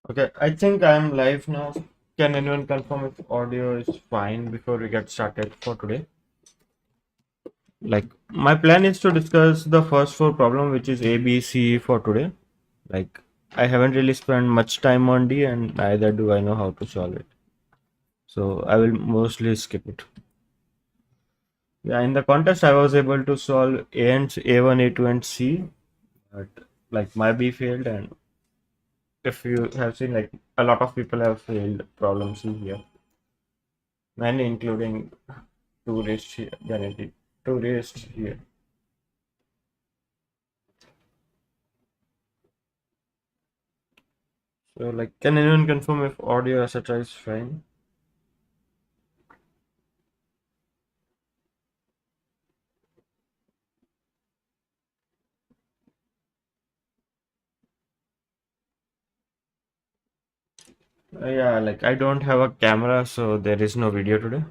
Okay, I think I'm live now. Can anyone confirm if audio is fine before we get started for today? Like, my plan is to discuss the first four problem, which is A, B, C for today. Like, I haven't really spent much time on D, and neither do I know how to solve it. So I will mostly skip it. Yeah, in the contest, I was able to solve A and A1, A2, and C, but like my B failed, and if you have seen, like a lot of people have failed problem C here, many including tourist here, guaranteed tourist here. So like, can anyone confirm if audio etc is fine? Yeah, like I don't have a camera, so there is no video today.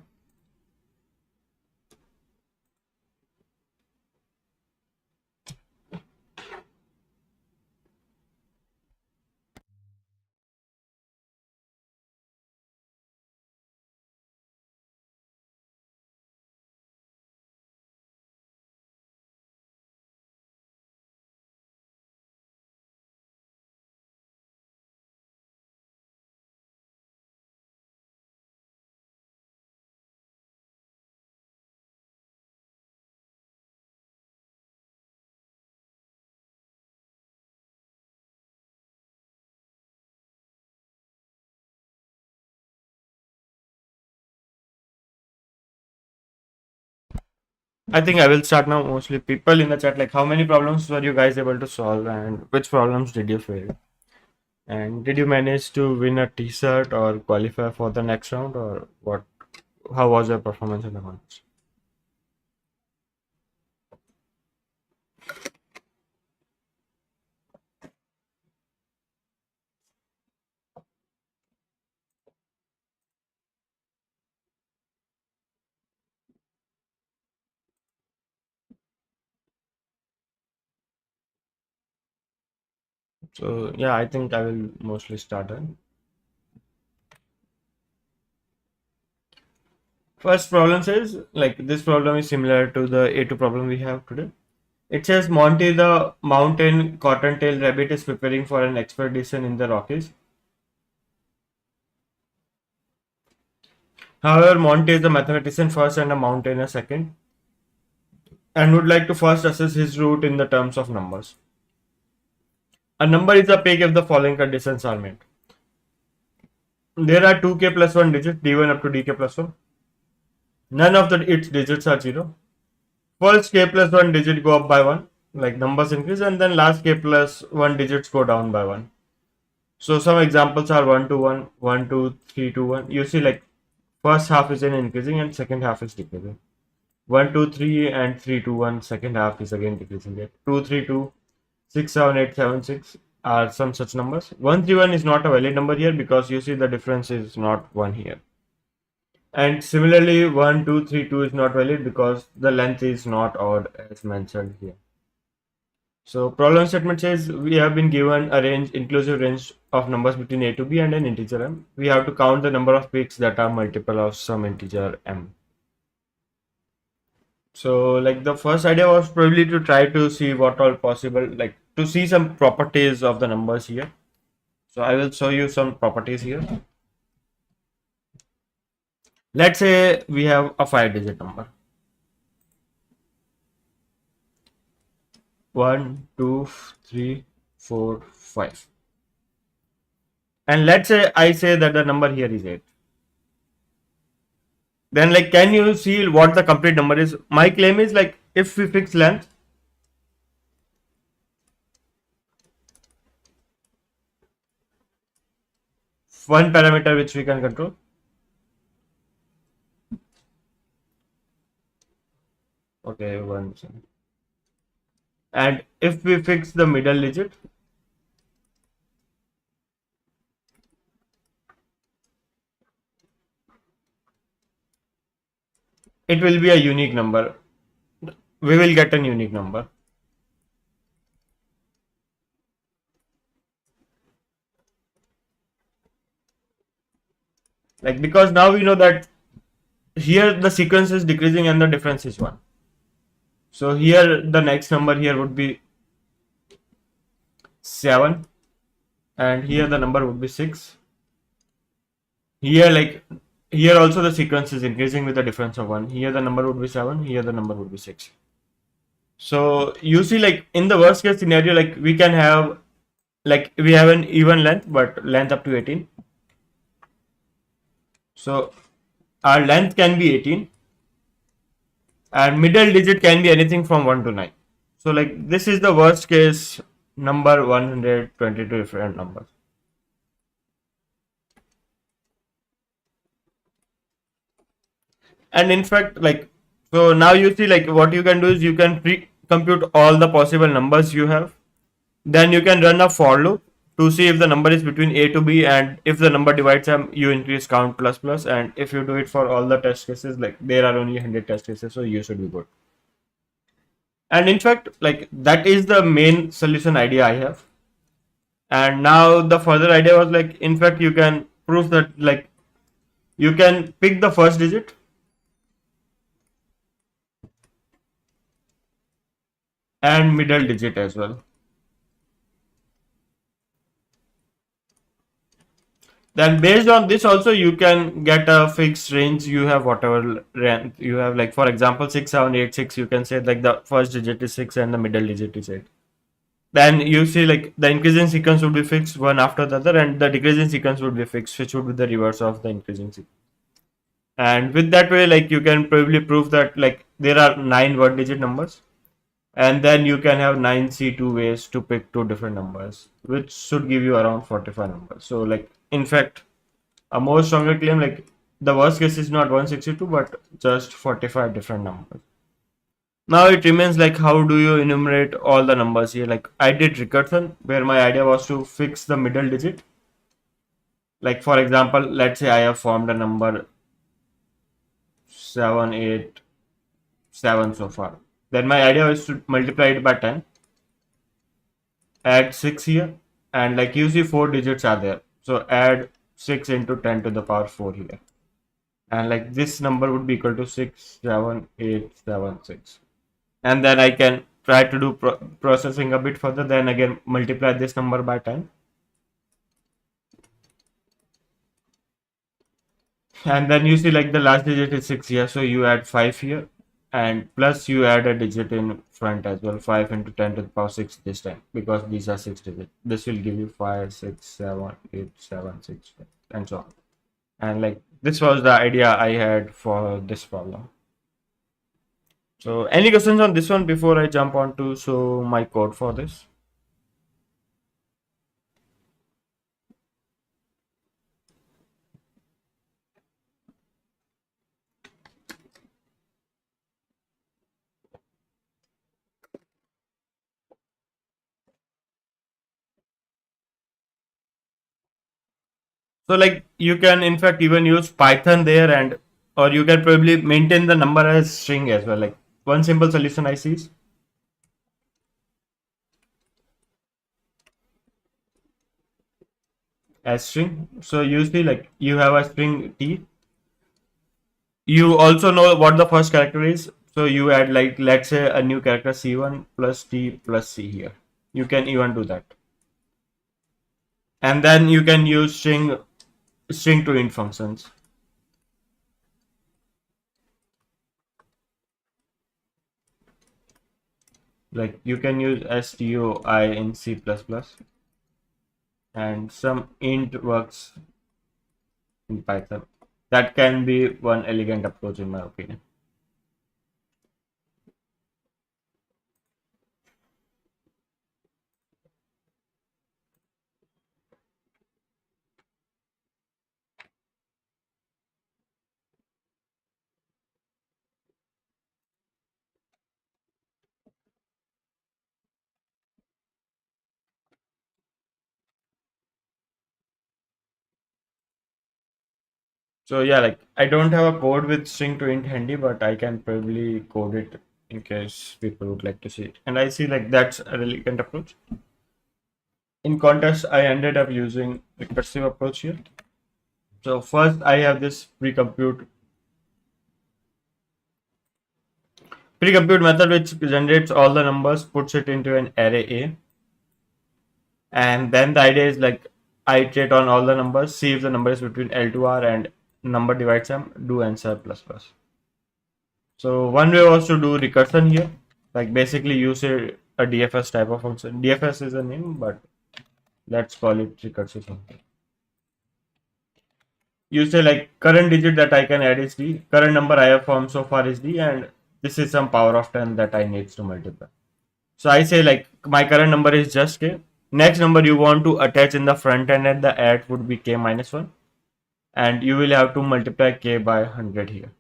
I think I will start now. Mostly people in the chat, like how many problems were you guys able to solve, and which problems did you fail? And did you manage to win a t-shirt or qualify for the next round, or what? How was your performance in the contest? So yeah, I think I will mostly start. First problem says, like this problem is similar to the A2 problem we have today. It says Monty the mountain cottontail rabbit is preparing for an expedition in the Rockies. However, Monty is the mathematician first and a mountaineer second, and would like to first assess his route in the terms of numbers. A number is a peg if the following conditions are met. There are 2k plus 1 digits, d1 up to dk plus 1. None of its digits are 0. First k plus 1 digit go up by 1, like numbers increase, and then last k plus 1 digits go down by 1. So some examples are 1 to 1, 1 to 3 to 1. You see, like first half is in increasing and second half is decreasing. 1 2 3 and 3 2 1, second half is again decreasing. It 2 3 2, 6 7 8 7 6 are some such numbers. 1 3 1 is not a valid number here because you see the difference is not 1 here. And similarly 1 2 3 2 is not valid because the length is not odd as mentioned here. So problem statement says we have been given a range, inclusive range of numbers between a to b and an integer m. We have to count the number of peaks that are multiple of some integer m. So like the first idea was probably to try to see what all possible, like to see some properties of the numbers here. So I will show you some properties here. Let's say we have a 5-digit number. 1 2 3 4 5. And let's say I say that the number here is 8. Then like can you see what the complete number is? My claim is like if we fix length, one parameter which we can control. Okay, one second. And if we fix the middle digit, it will be a unique number. We will get a unique number. Like, because now we know that here the sequence is decreasing and the difference is 1. So here the next number here would be 7, and here the number would be 6. Here, like, here also the sequence is increasing with the difference of 1. Here the number would be 7, here the number would be 6. So you see, like, in the worst case scenario, like, we can have, like, we have an even length, but length up to 18. So our length can be 18, and middle digit can be anything from 1 to 9. So, like, this is the worst case number 122 different numbers. And in fact, like, so now you see, like, what you can do is you can compute all the possible numbers you have. Then you can run a for loop to see if the number is between A to B, and if the number divides them, you increase count plus plus. And if you do it for all the test cases, like, there are only 100 test cases, so you should be good. And in fact, like, that is the main solution idea I have. And now the further idea was, like, in fact, you can prove that, like, you can pick the first digit and middle digit as well. Then based on this also you can get a fixed range. You have whatever range you have, like, for example, 6 7 8 6, you can say, like, the first digit is 6 and the middle digit is 8. Then you see, like, the increasing sequence would be fixed one after the other, and the decreasing sequence would be fixed, which would be the reverse of the increasing sequence. And with that way, like, you can probably prove that, like, there are 9 one digit numbers, and then you can have 9 C2 ways to pick 2 different numbers, which should give you around 45 numbers. So, like, in fact, a more stronger claim, like, the worst case is not 162 but just 45 different numbers. Now it remains, like, how do you enumerate all the numbers here? Like, I did recursion, where my idea was to fix the middle digit. Like, for example, let's say I have formed a number 787 so far. Then my idea is to multiply it by 10, add 6 here, and, like, you see 4 digits are there, so add 6 into 10 to the power 4 here, and, like, this number would be equal to 67876. And then I can try to do processing a bit further, then again multiply this number by 10, and then you see, like, the last digit is 6 here, so you add 5 here, and plus you add a digit in front as well, 5 into 10 to the power 6 this time, because these are 6 digits. This will give you 5 6 7 8 7 6, and so on. And, like, this was the idea I had for this problem. So any questions on this one before I jump on to show my code for this? So, like, you can in fact even use Python there, and or you can probably maintain the number as string as well. Like, one simple solution I see is as string. So you see, like, you have a string t. You also know what the first character is. So you add, like, let's say a new character c1 plus t plus c here. You can even do that. And then you can use string to int functions. Like, you can use stoi in C++, and some int works in Python. That can be one elegant approach in my opinion. So yeah, like, I don't have a code with string to int handy, but I can probably code it in case people would like to see it. And I see, like, that's a elegant approach. In contrast, I ended up using recursive approach here. So first I have this precompute method which generates all the numbers, puts it into an array A, and then the idea is like I iterate on all the numbers, see if the number is between L to R and number divides them, do answer plus plus. So one way was to do recursion here, like basically use a DFS type of function. DFS is a name, but let's call it recursive function. You say like current digit that I can add is D, current number I have formed so far is D, and this is some power of 10 that I need to multiply. So I say like my current number is just K. Next number you want to attach in the front end and the add would be K minus 1. And you will have to multiply K by 100 here.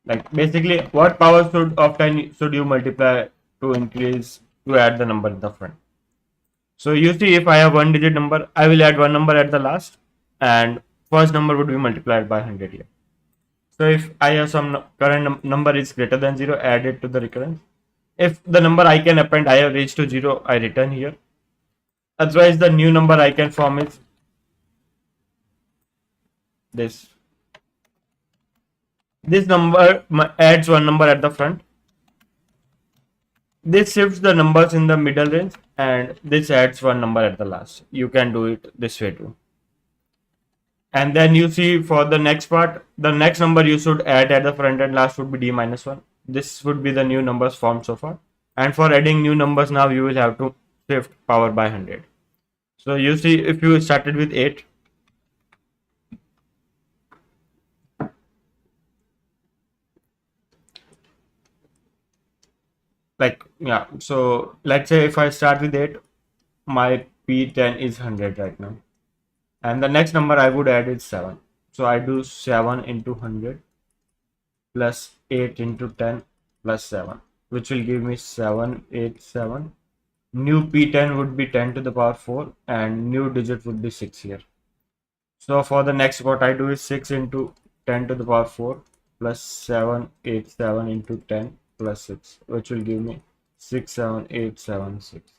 Like basically what power of 10 should you multiply to increase to add the number in the front. So you see if I have one digit number, I will add one number at the last and first number would be multiplied by 100 here. So if I have some current number is greater than 0, add it to the recurrence. If the number I can append I have reached to 0, I return here. Otherwise the new number I can form is this. This number adds one number at the front. This shifts the numbers in the middle range and this adds one number at the last. You can do it this way too. And then you see for the next part, the next number you should add at the front and last would be D minus 1. This would be the new numbers formed so far. And for adding new numbers now you will have to shift power by 100. So you see if you started with 8, like yeah, so let's say if I start with 8, my P10 is 100 right now. And the next number I would add is 7. So I do 7 into 100 plus 8 into 10 plus 7, which will give me 787. New P10 would be 10 to the power 4 and new digit would be 6 here. So for the next what I do is 6 into 10 to the power 4 plus 787 into 10 plus 6, which will give me 67876.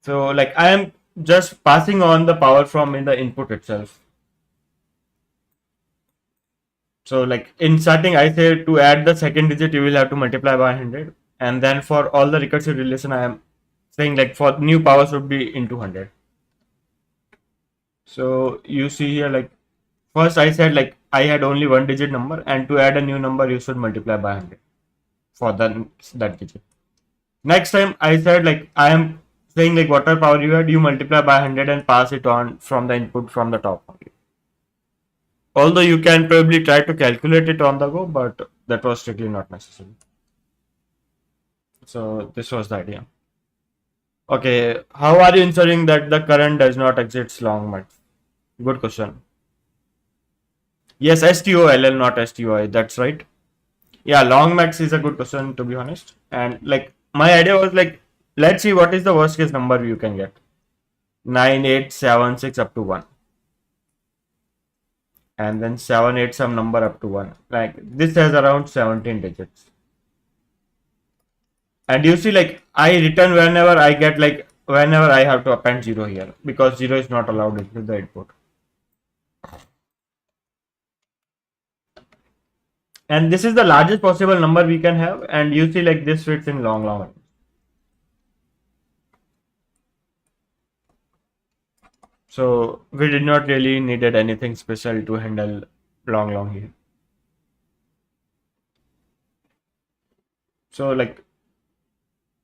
So like I am just passing on the power from in the input itself. So like in starting I say to add the second digit you will have to multiply by 100, and then for all the recursive relation I am saying like for new power should be into 100. So you see here like first I said like I had only one digit number, and to add a new number you should multiply by 100 for that digit. Next time I said like I am saying like whatever power you had, you multiply by 100 and pass it on from the input from the top only. Although you can probably try to calculate it on the go, but that was strictly not necessary. So this was the idea. Okay, how are you ensuring that the current does not exit long max? Good question. Yes, STOLL, not STOI. That's right. Yeah, long max is a good question to be honest. And like my idea was like, let's see what is the worst case number you can get. 9, 8, 7, 6 up to 1. And then 7, 8 some number up to 1. Like this has around 17 digits. And you see like I return whenever I get like whenever I have to append 0 here, because 0 is not allowed into the input. And this is the largest possible number we can have, and you see like this fits in long run. So we did not really needed anything special to handle long here. So like,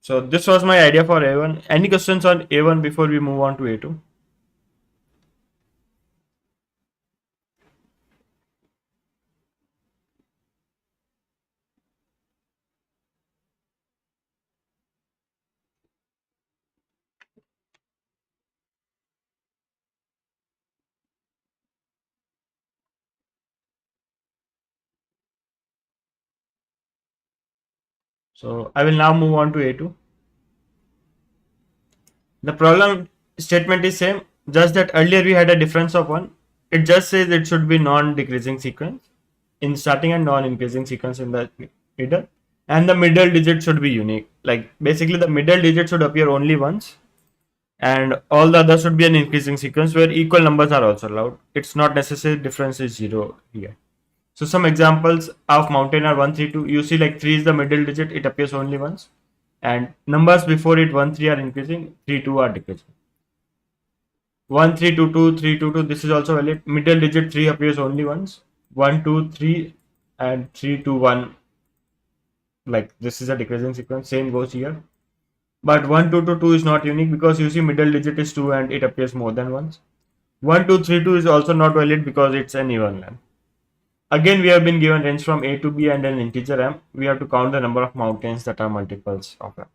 so this was my idea for A1. Any questions on A1 before we move on to A2? So I will now move on to A2. The problem statement is same, just that earlier we had a difference of 1. It just says it should be non-decreasing sequence in starting and non-increasing sequence in the middle, and the middle digit should be unique. Like basically the middle digit should appear only once, and all the others should be an increasing sequence where equal numbers are also allowed. It's not necessary difference is 0 here. So some examples of mountain are 1, 3, 2. You see like 3 is the middle digit, it appears only once. And numbers before it 1, 3 are increasing, 3, 2 are decreasing. 1, 3, 2, 2, 3, 2, 2. This is also valid. Middle digit 3 appears only once. 1, 2, 3 and 3, 2, 1. Like this is a decreasing sequence. Same goes here. But 1, 2 to 2 is not unique because you see middle digit is 2 and it appears more than once. 1, 2, 3, 2 is also not valid because it's an even length. Again, we have been given range from a to b and an integer m. We have to count the number of mountains that are multiples of m.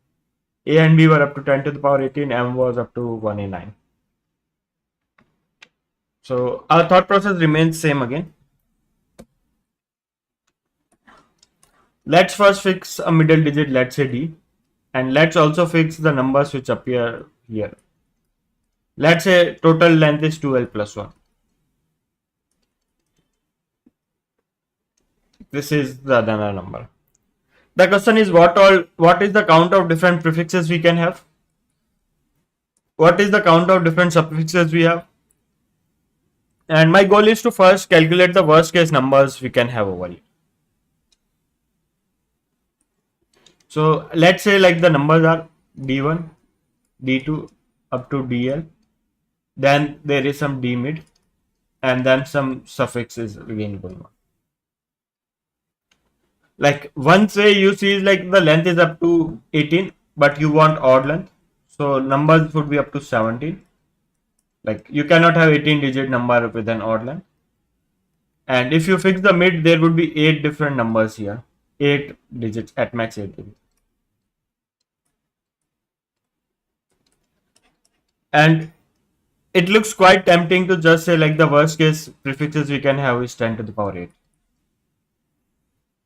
A and b were up to 10 to the power 18, m was up to 1a9. So our thought process remains same again. Let's first fix a middle digit, let's say d, and let's also fix the numbers which appear here. Let's say total length is 2l plus 1. This is the other number. The question is what is the count of different prefixes we can have? What is the count of different suffixes we have? And my goal is to first calculate the worst case numbers we can have over here. So let's say like the numbers are d1, d2 up to dl. Then there is some d mid and then some suffixes again going on. Like one way you see is like the length is up to 18, but you want odd length. So numbers would be up to 17. Like you cannot have 18 digit number with an odd length. And if you fix the mid, there would be 8 different numbers here. 8 digits, at max 8 digits. And it looks quite tempting to just say like the worst case prefixes we can have is 10 to the power 8.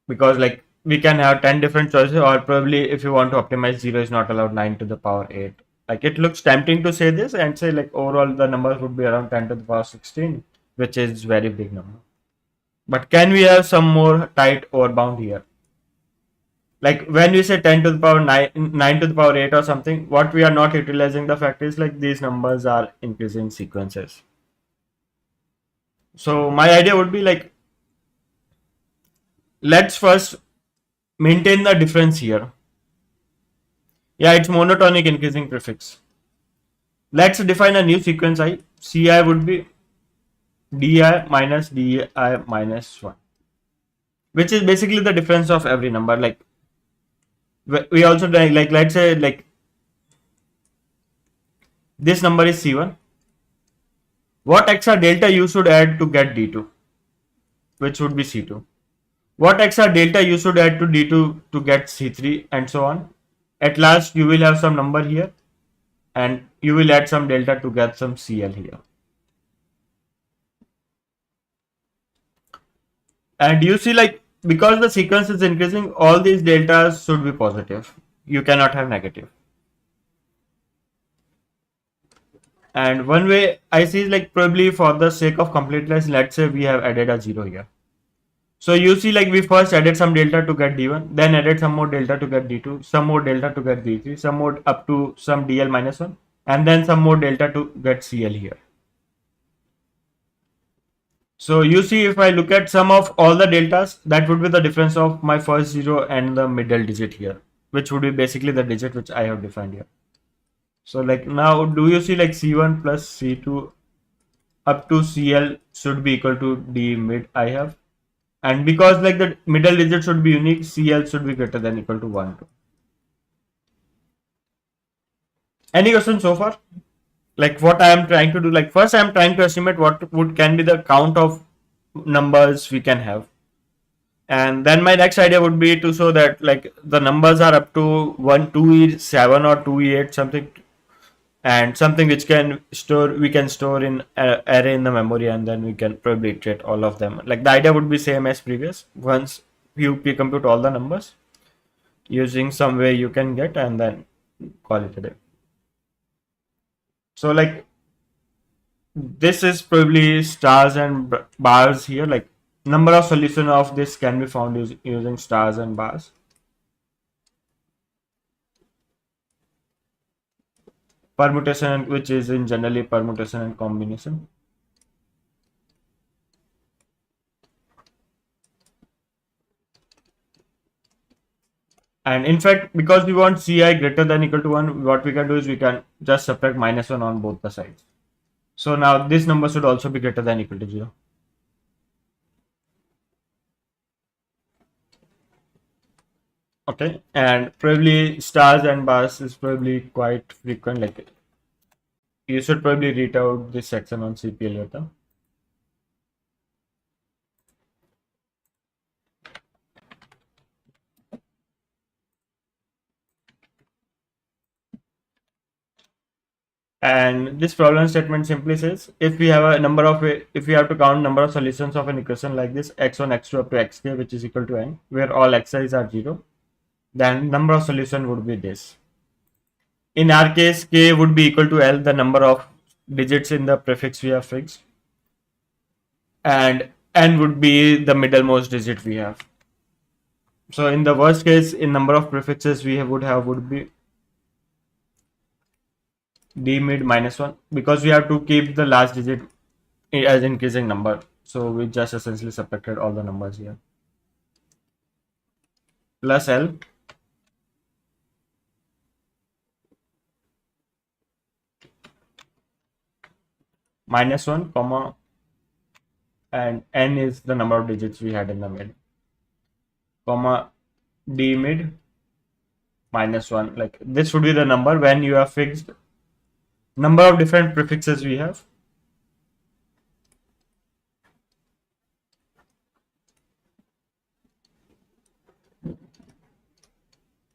Because like we can have 10 different choices, or probably if you want to optimize 0 is not allowed, 9 to the power 8. Like it looks tempting to say this and say like overall the numbers would be around 10 to the power 16, which is very big number. But can we have some more tight overbound here? Like when we say 10 to the power 9, 9 to the power 8 or something, what we are not utilizing the fact is like these numbers are increasing sequences. So my idea would be like, let's first maintain the difference here. Yeah, it's monotonic increasing prefix. Let's define a new sequence I. Ci would be di minus 1, which is basically the difference of every number. Like we also like let's say like this number is c1. What extra delta you should add to get d2, which would be c2? What extra delta you should add to d2 to get c3, and so on. At last you will have some number here and you will add some delta to get some cl here. And you see like because the sequence is increasing, all these deltas should be positive. You cannot have negative. And one way I see is like probably for the sake of completeness, let's say we have added a 0 here. So you see like we first added some delta to get d1, then added some more delta to get d2, some more delta to get d3, some more up to some dl minus 1, and then some more delta to get cl here. So you see if I look at sum of all the deltas, that would be the difference of my first 0 and the middle digit here, which would be basically the digit which I have defined here. So like now do you see like c1 plus c2 up to cl should be equal to d mid I have. And because like the middle digit should be unique, CL should be greater than equal to 1. Any question so far? Like what I am trying to do, like first I am trying to estimate what can be the count of numbers we can have. And then my next idea would be to show that like the numbers are up to 1, 2e7 or 2e8 something, and something which we can store in array in the memory, and then we can probably iterate all of them. Like the idea would be same as previous. Once you compute all the numbers using some way you can get, and then call it a day. So like this is probably stars and bars here. Like number of solution of this can be found using stars and bars. permutation, which is in generally permutation and combination. And in fact, because we want Ci greater than equal to 1, what we can do is we can just subtract -1 on both the sides. So now this number should also be greater than equal to 0. Okay, and probably stars and bars is probably quite frequent. Like you should probably read out this section on CPL later. And this problem statement simply says if we have a number of if we have to count number of solutions of an equation like this x1 x2 up to xk which is equal to n where all xi's are 0, then number of solution would be this. In our case, k would be equal to l, the number of digits in the prefix we have fixed, and n would be the middlemost digit we have. So in the worst case, in number of prefixes we would be d mid -1 because we have to keep the last digit as increasing number. So we just essentially subtracted all the numbers here. Plus L -1 comma and n is the number of digits we had in the mid comma d mid -1. Like this would be the number when you have fixed number of different prefixes we have.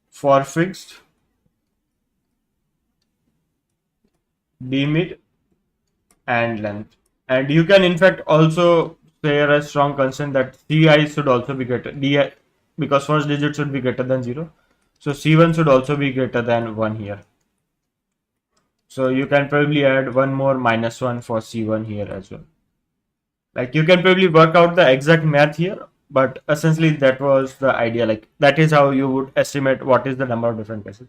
For fixed d mid and length, and you can in fact also say a strong constant that ci should also be greater di because first digit should be greater than 0, so c1 should also be greater than 1 here. So you can probably add one more -1 for c1 here as well. Like you can probably work out the exact math here, but essentially that was the idea. Like that is how you would estimate what is the number of different cases.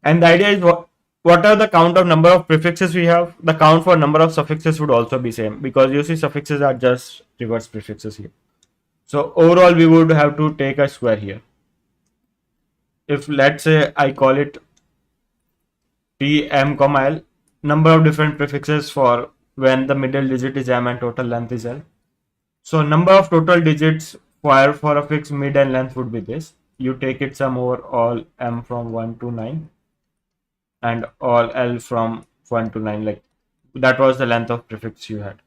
And the idea is what are the count of number of prefixes we have, the count for number of suffixes would also be same because you see suffixes are just reverse prefixes here. So overall we would have to take a square here. If let's say I call it t m comma l, number of different prefixes for when the middle digit is m and total length is l. So number of total digits for a fixed mid and length would be this. You take it sum over all m from 1 to 9 and all l from 1 to 9. Like that was the length of prefix you had.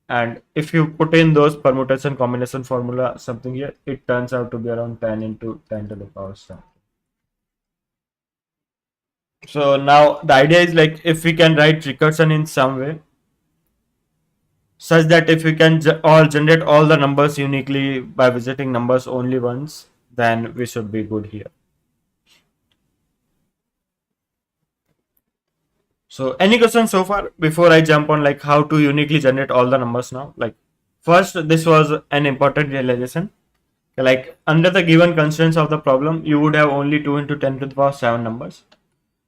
And if you put in those permutation combination formula something here, it turns out to be around 10 into 10 to the power 7. So now the idea is like if we can write recursion in some way such that if we can generate all the numbers uniquely by visiting numbers only once, then we should be good here. So any questions so far before I jump on like how to uniquely generate all the numbers now? Like first, this was an important realization. Like under the given constraints of the problem, you would have only 2 into 10 to the power 7 numbers,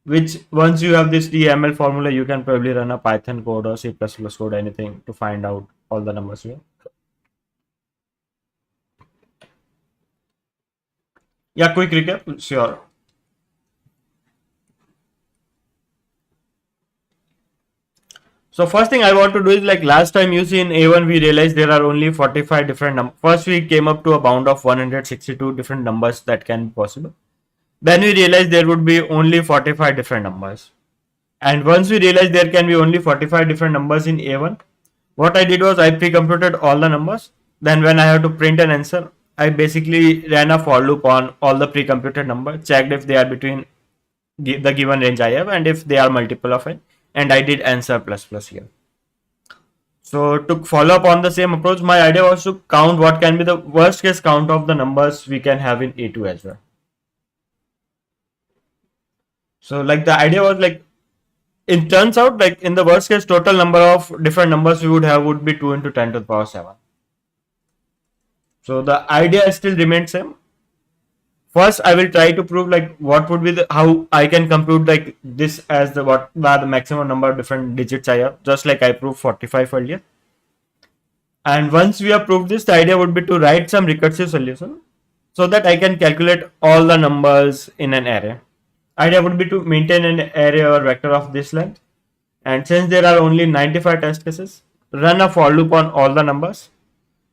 which once you have this DML formula, you can probably run a Python code or C++ code, anything to find out all the numbers here. Yeah, quick recap, sure. So first thing I want to do is like last time you see in A1 we realized there are only 45 different numbers. First we came up to a bound of 162 different numbers that can be possible. Then we realized there would be only 45 different numbers. And once we realized there can be only 45 different numbers in A1, what I did was I pre-computed all the numbers. Then when I have to print an answer, I basically ran a for loop on all the pre-computed numbers, checked if they are between the given range I have and if they are multiple of it. And I did answer plus here. So to follow up on the same approach, my idea was to count what can be the worst case count of the numbers we can have in A2 as well. So like the idea was like, it turns out like in the worst case total number of different numbers we would have would be 2 into 10 to the power 7. So the idea still remains same. First, I will try to prove like what would be the how I can compute like this as the what are the maximum number of different digits I have, just like I proved 45 earlier. And once we have proved this, the idea would be to write some recursive solution so that I can calculate all the numbers in an array. Idea would be to maintain an array or vector of this length. And since there are only 95 test cases, run a for loop on all the numbers.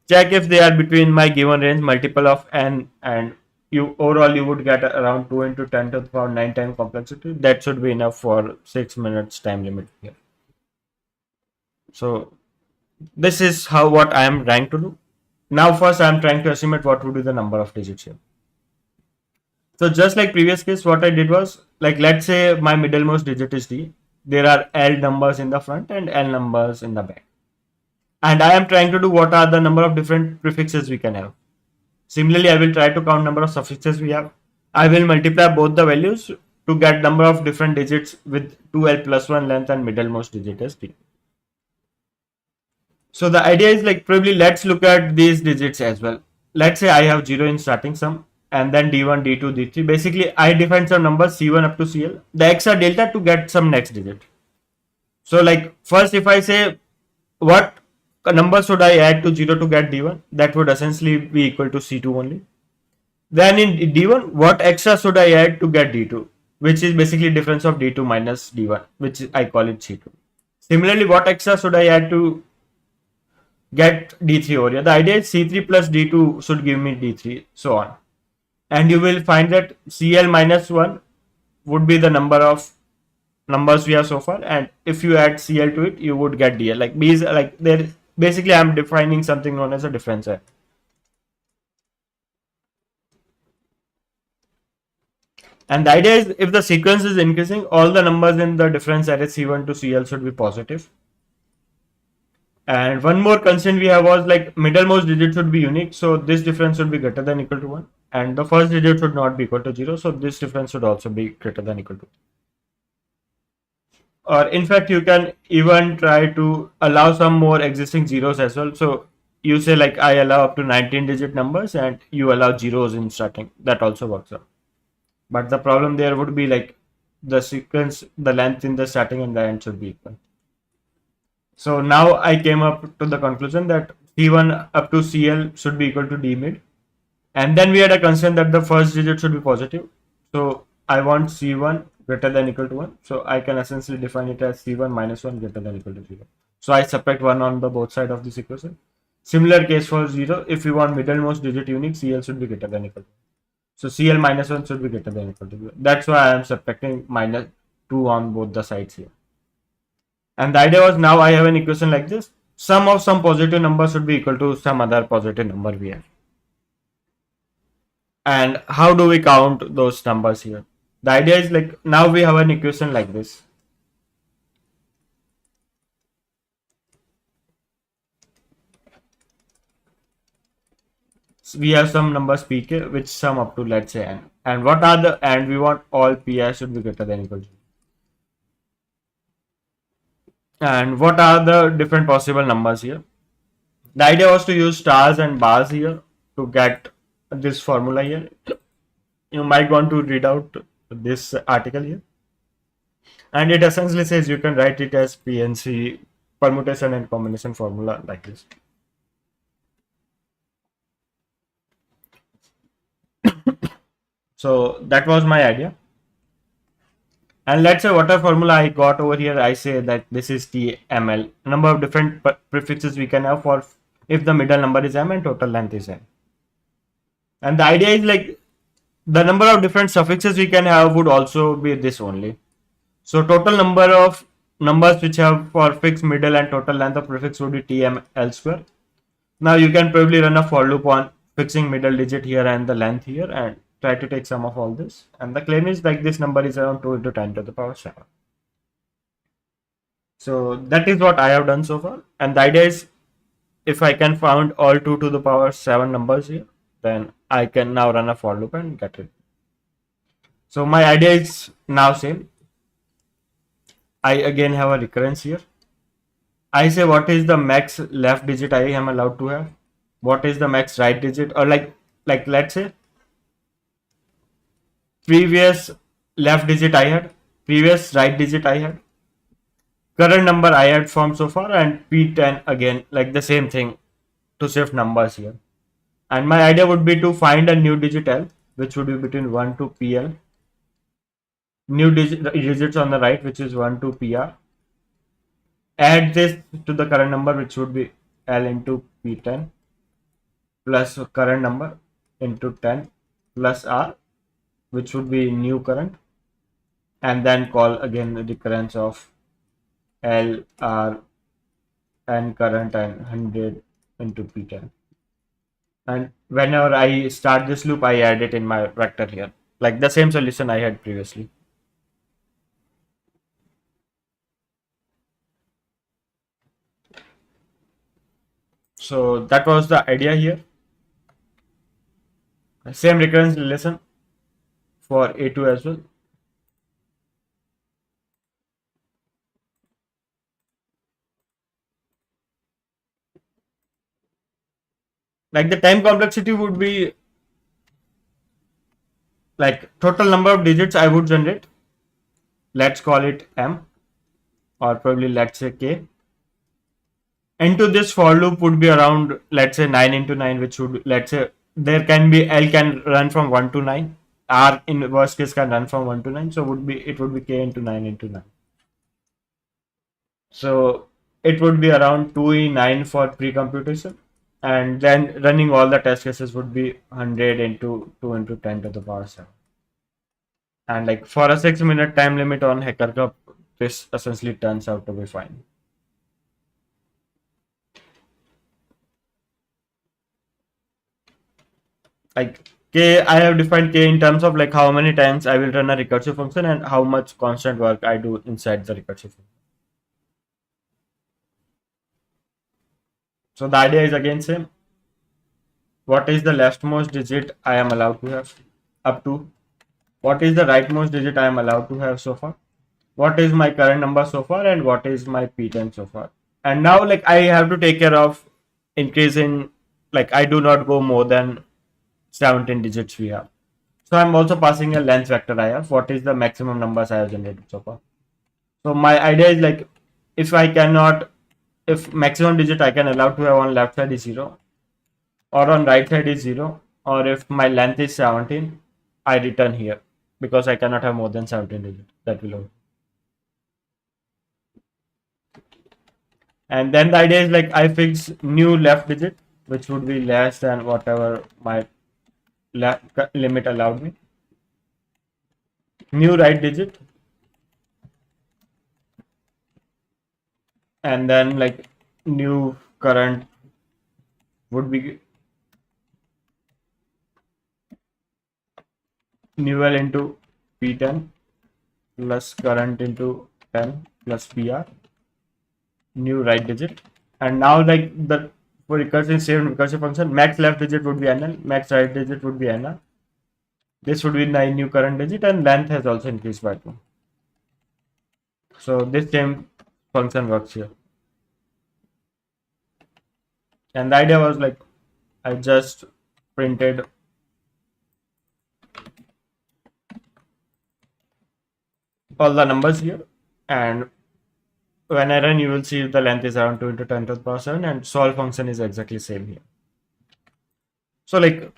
Check if they are between my given range multiple of n, and you overall you would get around 2 into 10 to the power 9 time complexity. That should be enough for 6 minutes time limit here. So this is how what I am trying to do. Now first I am trying to estimate what would be the number of digits here. So just like previous case, what I did was like let's say my middlemost digit is D. There are L numbers in the front and L numbers in the back. And I am trying to do what are the number of different prefixes we can have. Similarly, I will try to count number of suffixes we have. I will multiply both the values to get number of different digits with 2L plus 1 length and middlemost digit as D. So the idea is like probably let's look at these digits as well. Let's say I have 0 in starting sum and then D1, D2, D3. Basically, I define some numbers C1 up to CL. The X are delta to get some next digit. So like first if I say what number should I add to 0 to get D1, that would essentially be equal to C2 only. Then in D1, what extra should I add to get D2, which is basically difference of D2 minus D1, which I call it C2. Similarly, what extra should I add to get D3 over here? The idea is C3 plus D2 should give me D3, so on. And you will find that CL minus 1 would be the number of numbers we have so far, and if you add CL to it, you would get DL. Like B is like there. Basically, I am defining something known as a differential. And the idea is if the sequence is increasing, all the numbers in the difference array C1 to CL should be positive. And one more constraint we have was like middlemost digit should be unique. So this difference should be greater than equal to 1. And the first digit should not be equal to 0. So this difference should also be greater than equal to 1. Or in fact, you can even try to allow some more existing zeros as well. So you say like I allow up to 19 digit numbers and you allow zeros in starting. That also works out. But the problem there would be like the sequence, the length in the starting and the end should be equal. So now I came up to the conclusion that C1 up to CL should be equal to D mid. And then we had a constraint that the first digit should be positive. So I want C1 greater than equal to 1. So I can essentially define it as C1 minus 1 greater than equal to 0. So I subtract 1 on the both side of this equation. Similar case for 0. If you want middlemost digit unique, CL should be greater than equal to 1. So CL minus 1 should be greater than equal to 0. That's why I am subtracting minus 2 on both the sides here. And the idea was now I have an equation like this. Sum of some positive number should be equal to some other positive number we have. And how do we count those numbers here? The idea is like now we have an equation like this. So we have some numbers pk which sum up to let's say n. And what are the and we want all pi should be greater than equal to 0. And what are the different possible numbers here? The idea was to use stars and bars here to get this formula here. You might want to read out this article here. And it essentially says you can write it as PNC permutation and combination formula like this. So that was my idea. And let's say whatever formula I got over here, I say that this is TML. Number of different prefixes we can have for if the middle number is M and total length is N. And the idea is like the number of different suffixes we can have would also be this only. So total number of numbers which have for fixed middle and total length of prefix would be TML square. Now you can probably run a for loop on fixing middle digit here and the length here and try to take sum of all this. And the claim is like this number is around 2 into 10 to the power 7. So that is what I have done so far. And the idea is if I can find all 2 to the power 7 numbers here, then I can now run a for loop and get it. So my idea is now same. I again have a recurrence here. I say what is the max left digit I am allowed to have. What is the max right digit, or like let's say previous left digit I had, previous right digit I had, current number I had formed so far, and P10 again, like the same thing to shift numbers here. And my idea would be to find a new digit L, which would be between 1 to PL, new digits on the right, which is 1 to PR, add this to the current number, which would be L into P10, plus current number into 10 plus R, which would be new current, and then call again the recurrence of L, R, and current and 100 into P10. And whenever I start this loop, I add it in my vector here, like the same solution I had previously. So that was the idea here. Same recurrence relation for A2 as well. Like the time complexity would be like total number of digits I would generate. Let's call it M, or probably let's say K. Into this for loop would be around, let's say 9 into 9, which would, let's say there can be L can run from 1 to 9. R in worst case can run from 1 to 9. So it would be K into 9 into 9. So it would be around 2e9 for pre-computation. And then running all the test cases would be 100 into 2 into 10 to the power 7. And like for a 6-minute time limit on Hacker Cup, this essentially turns out to be fine. Like K, I have defined K in terms of like how many times I will run a recursive function and how much constant work I do inside the recursive function. So the idea is again same. What is the leftmost digit I am allowed to have up to? What is the rightmost digit I am allowed to have so far? What is my current number so far, and what is my P10 so far? And now like I have to take care of increase in, like I do not go more than 17 digits we have. So I'm also passing a length vector I have. What is the maximum numbers I have generated so far? So my idea is like if maximum digit I can allow to have on left side is 0, or on right side is 0, or if my length is 17, I return here because I cannot have more than 17 digits. That will hold. And then the idea is like I fix new left digit, which would be less than whatever my limit allowed me. New right digit, and then like new current would be new L into P10 plus current into 10 plus PR, new right digit. And now like the for recursive function, max left digit would be NL, max right digit would be NR. This would be 9 new current digit, and length has also increased by 2. So this same function works here. And the idea was like I just printed all the numbers here, and when I run you will see the length is around 2 into 10 to the power 7, and solve function is exactly same here. So like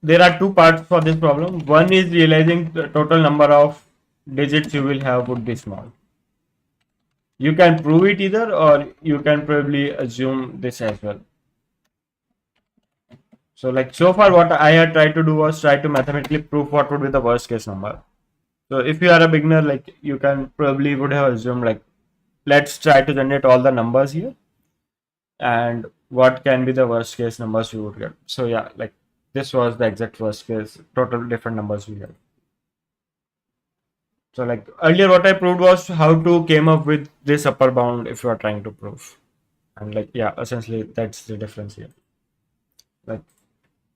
there are two parts for this problem. One is realizing the total number of digits you will have would be small. You can prove it either, or you can probably assume this as well. So like so far what I had tried to do was try to mathematically prove what would be the worst case number. So if you are a beginner, like you can probably would have assumed like let's try to generate all the numbers here and what can be the worst case numbers we would get. So yeah, like this was the exact worst case, total different numbers we had. So like earlier what I proved was how to came up with this upper bound if you are trying to prove. And like yeah, essentially that's the difference here. Like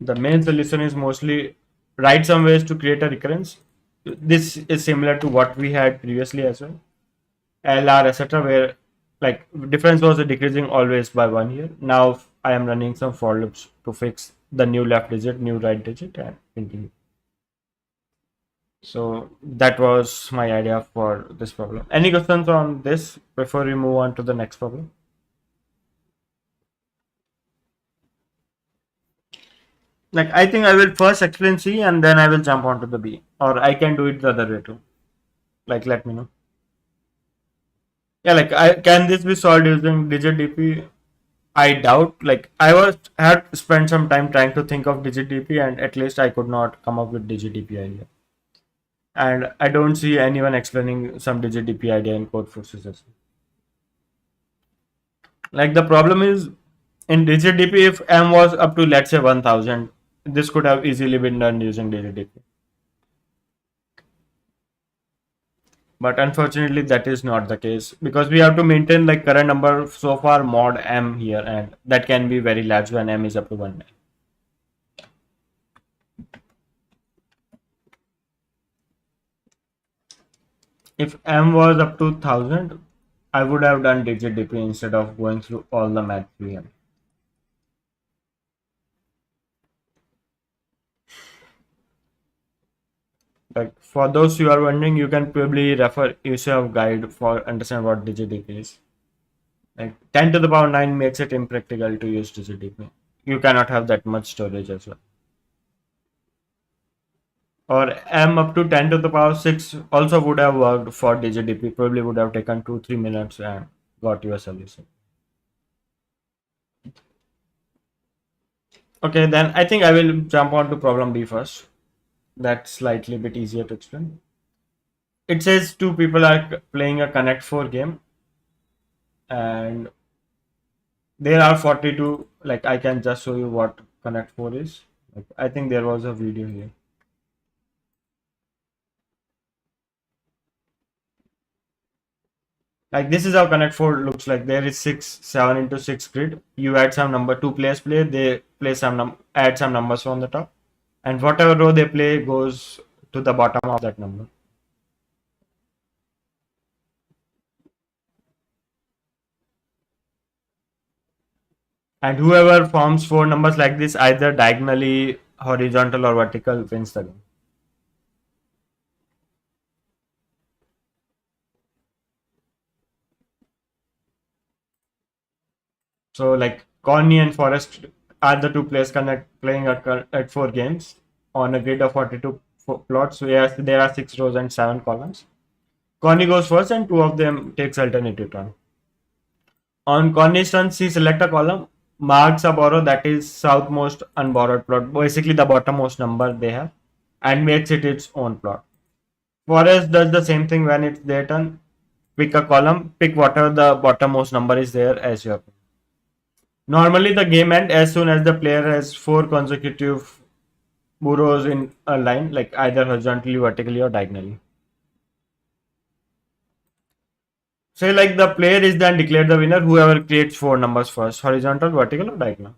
the main solution is mostly write some ways to create a recurrence. This is similar to what we had previously as well. LR, etc., where like difference was decreasing always by 1 year. Now I am running some for loops to fix the new left digit, new right digit, and continue. So that was my idea for this problem. Any questions on this before we move on to the next problem? Like, I think I will first explain C and then I will jump onto the B, or I can do it the other way too. Like, let me know. Yeah, like, I can this be solved using digit DP? I doubt. Like, had spent some time trying to think of digit DP, and at least I could not come up with digit DP idea. And I don't see anyone explaining some digit DP idea in code forces as well. Like, the problem is in digit DP, if M was up to let's say 1000, this could have easily been done using digit DP. But unfortunately, that is not the case because we have to maintain like current number so far mod M here, and that can be very large when M is up to 1. If M was up to 1000, I would have done digit DP instead of going through all the math we have. Like, for those who are wondering, you can probably refer UCF guide for understand what digit DP is. Like 10 to the power 9 makes it impractical to use digit DP. You cannot have that much storage as well. Or M up to 10 to the power 6 also would have worked for digit DP. Probably would have taken 2-3 minutes and got you a solution. Okay, then I think I will jump on to problem B first. That's slightly bit easier to explain. It says two people are playing a Connect 4 game and there are 42. Like, I can just show you what Connect 4 is. Like, I think there was a video here. Like, this is how Connect 4 looks like. There is 7 into 6 grid. You add some number, two players play, they play add some numbers from the top, and whatever row they play goes to the bottom of that number. And whoever forms 4 numbers like this, either diagonally, horizontal, or vertical, wins the game. So, like, Connie and Forrest are the two players playing at 4 games on a grid of 42 plots. So, yes, there are 6 rows and 7 columns. Connie goes first, and 2 of them takes alternative turn. On Connie's turn, she select a column, marks a borrow that is southmost unborrowed plot, basically the bottommost number they have, and makes it its own plot. Forest does the same thing when it's their turn. Pick a column, pick whatever the bottommost number is there as your. Normally, the game ends as soon as the player has 4 consecutive burrows in a line, like either horizontally, vertically, or diagonally. Say like the player is then declared the winner, whoever creates 4 numbers first, horizontal, vertical, or diagonal.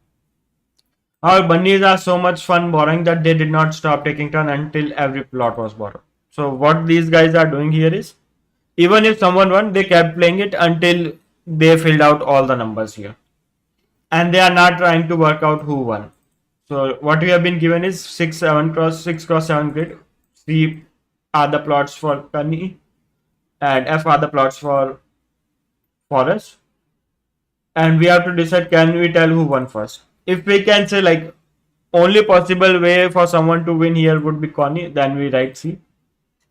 Our bunnies are so much fun borrowing that they did not stop taking turn until every plot was borrowed. So what these guys are doing here is, even if someone won, they kept playing it until they filled out all the numbers here. And they are not trying to work out who won. So what we have been given is 6 cross 7 grid. C are the plots for Penny and F are the plots for Forest. And we have to decide, can we tell who won first? If we can say like only possible way for someone to win here would be Connie, then we write C.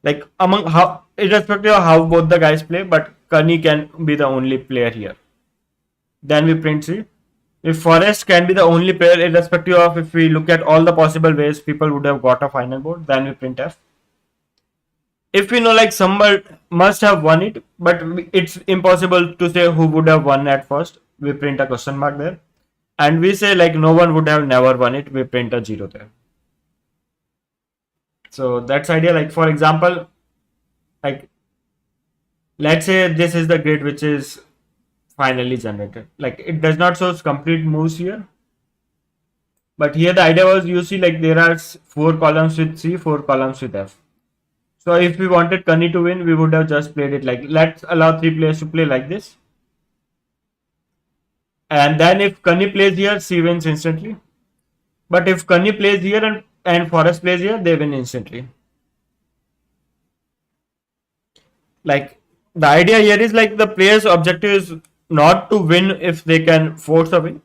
Like, among how, irrespective of how both the guys play, but Connie can be the only player here. Then we print C. If Forest can be the only player, irrespective of if we look at all the possible ways people would have got a final board, then we print F. If we know like someone must have won it, but it's impossible to say who would have won at first, we print a question mark there. And we say like no one would have never won it, we print a 0 there. So that's idea. Like, for example, like let's say this is the grid which is finally generated. Like, it does not show complete moves here, but here the idea was, you see like there are 4 columns with C, 4 columns with F. So if we wanted Connie to win, we would have just played it like, let's allow 3 players to play like this, and then if Connie plays here, C wins instantly. But if Connie plays here and Forest plays here, they win instantly. Like the idea here is like the player's objective is not to win if they can force a win,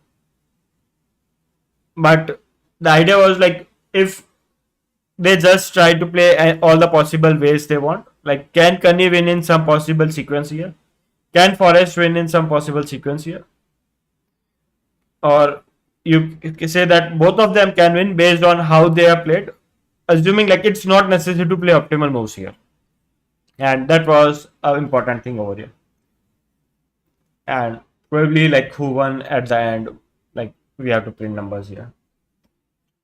but the idea was like if they just try to play all the possible ways they want. Like, can Kunny win in some possible sequence here? Can Forest win in some possible sequence here? Or you can say that both of them can win based on how they are played, assuming like it's not necessary to play optimal moves here. And that was an important thing over here. And probably like who won at the end, like we have to print numbers here.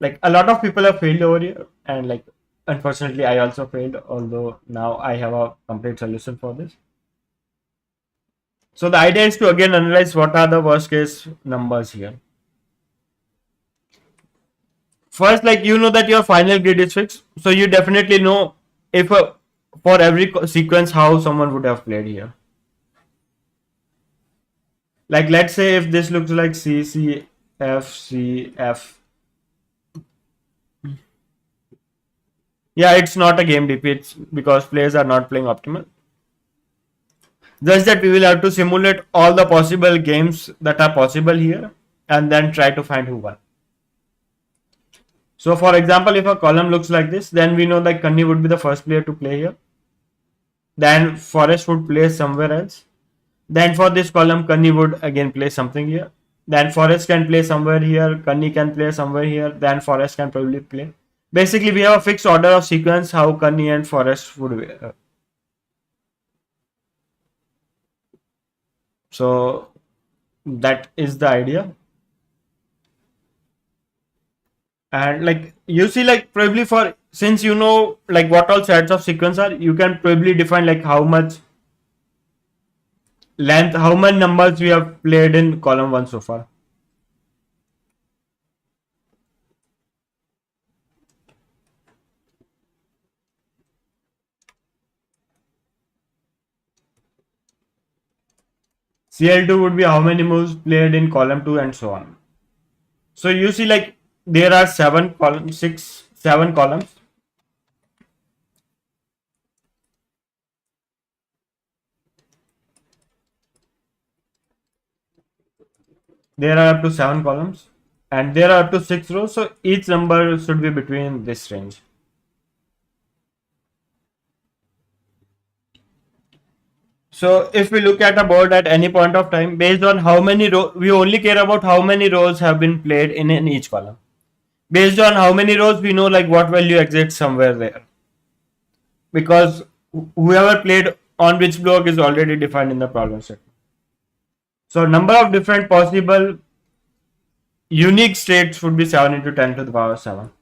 Like a lot of people have failed over here, and like unfortunately I also failed, although now I have a complete solution for this. So the idea is to again analyze what are the worst case numbers here. First, like you know that your final grid is fixed, so you definitely know if for every sequence how someone would have played here. Like let's say if this looks like C C F C F. Yeah, it's not a game DP. It's because players are not playing optimal. Just that we will have to simulate all the possible games that are possible here and then try to find who won. So for example, if a column looks like this, then we know that Kunny would be the first player to play here. Then Forest would play somewhere else. Then for this column, Kunny would again play something here. Then Forest can play somewhere here. Kunny can play somewhere here. Then Forest can probably play. Basically, we have a fixed order of sequence how Kunny and Forest would. So that is the idea. And like you see, like probably for since you know like what all sets of sequence are, you can probably define like how much length, how many numbers we have played in column 1 so far. CL2 would be how many moves played in column 2 and so on. So you see like there are 7 columns. There are up to 7 columns and there are up to 6 rows. So each number should be between this range. So if we look at a board at any point of time, based on how many rows, we only care about how many rows have been played in each column. Based on how many rows, we know like what value exists somewhere there. Because whoever played on which block is already defined in the problem set. So number of different possible unique states would be 7 into 10 to the power 7.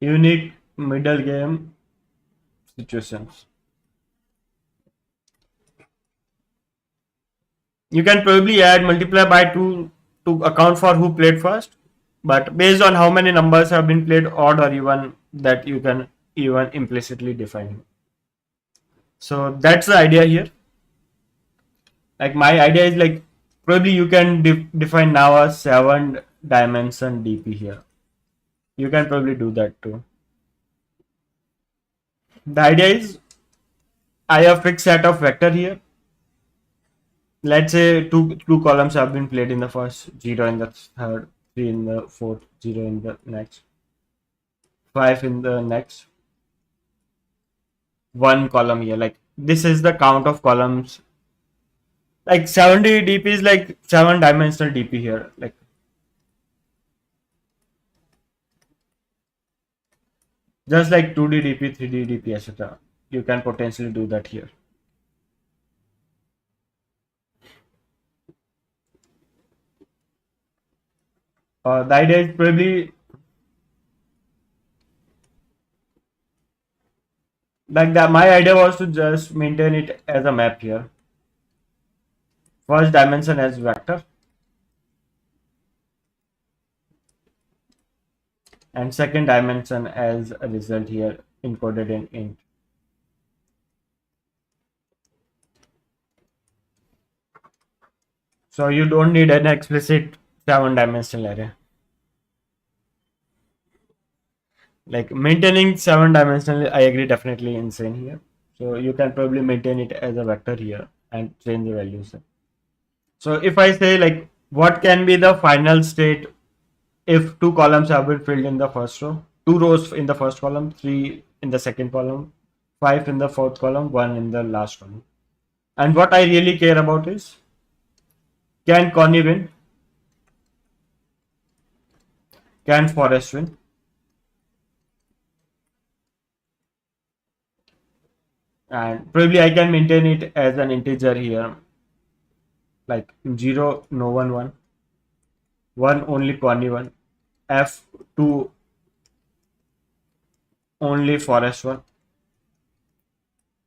Unique middle game situations. You can probably add multiply by 2 to account for who played first, but based on how many numbers have been played, odd or even, that you can even implicitly define. So that's the idea here. Like my idea is like probably you can define now a 7 dimension DP here. You can probably do that too. The idea is I have fixed set of vector here. Let's say two columns have been played in the first, 0 in the third, 3 in the fourth, 0 in the next, 5 in the next. One column here. Like this is the count of columns. Like 70 DP is like 7 dimensional DP here. Like just like 2D DP, 3D DP, etc. You can potentially do that here. The idea is probably like that. My idea was to just maintain it as a map here. First dimension as vector and second dimension as a result here encoded in int. So you don't need an explicit 7-dimensional array. Like maintaining 7-dimensional, I agree, definitely insane here. So you can probably maintain it as a vector here and change the values. So if I say like what can be the final state if two columns have been filled in the first row, two rows in the first column, three in the second column, five in the fourth column, one in the last column. And what I really care about is, can Connie win? Can Forest win? And probably I can maintain it as an integer here, like 0, no one, 1, 1 only Connie 1, F2 only Forest 1,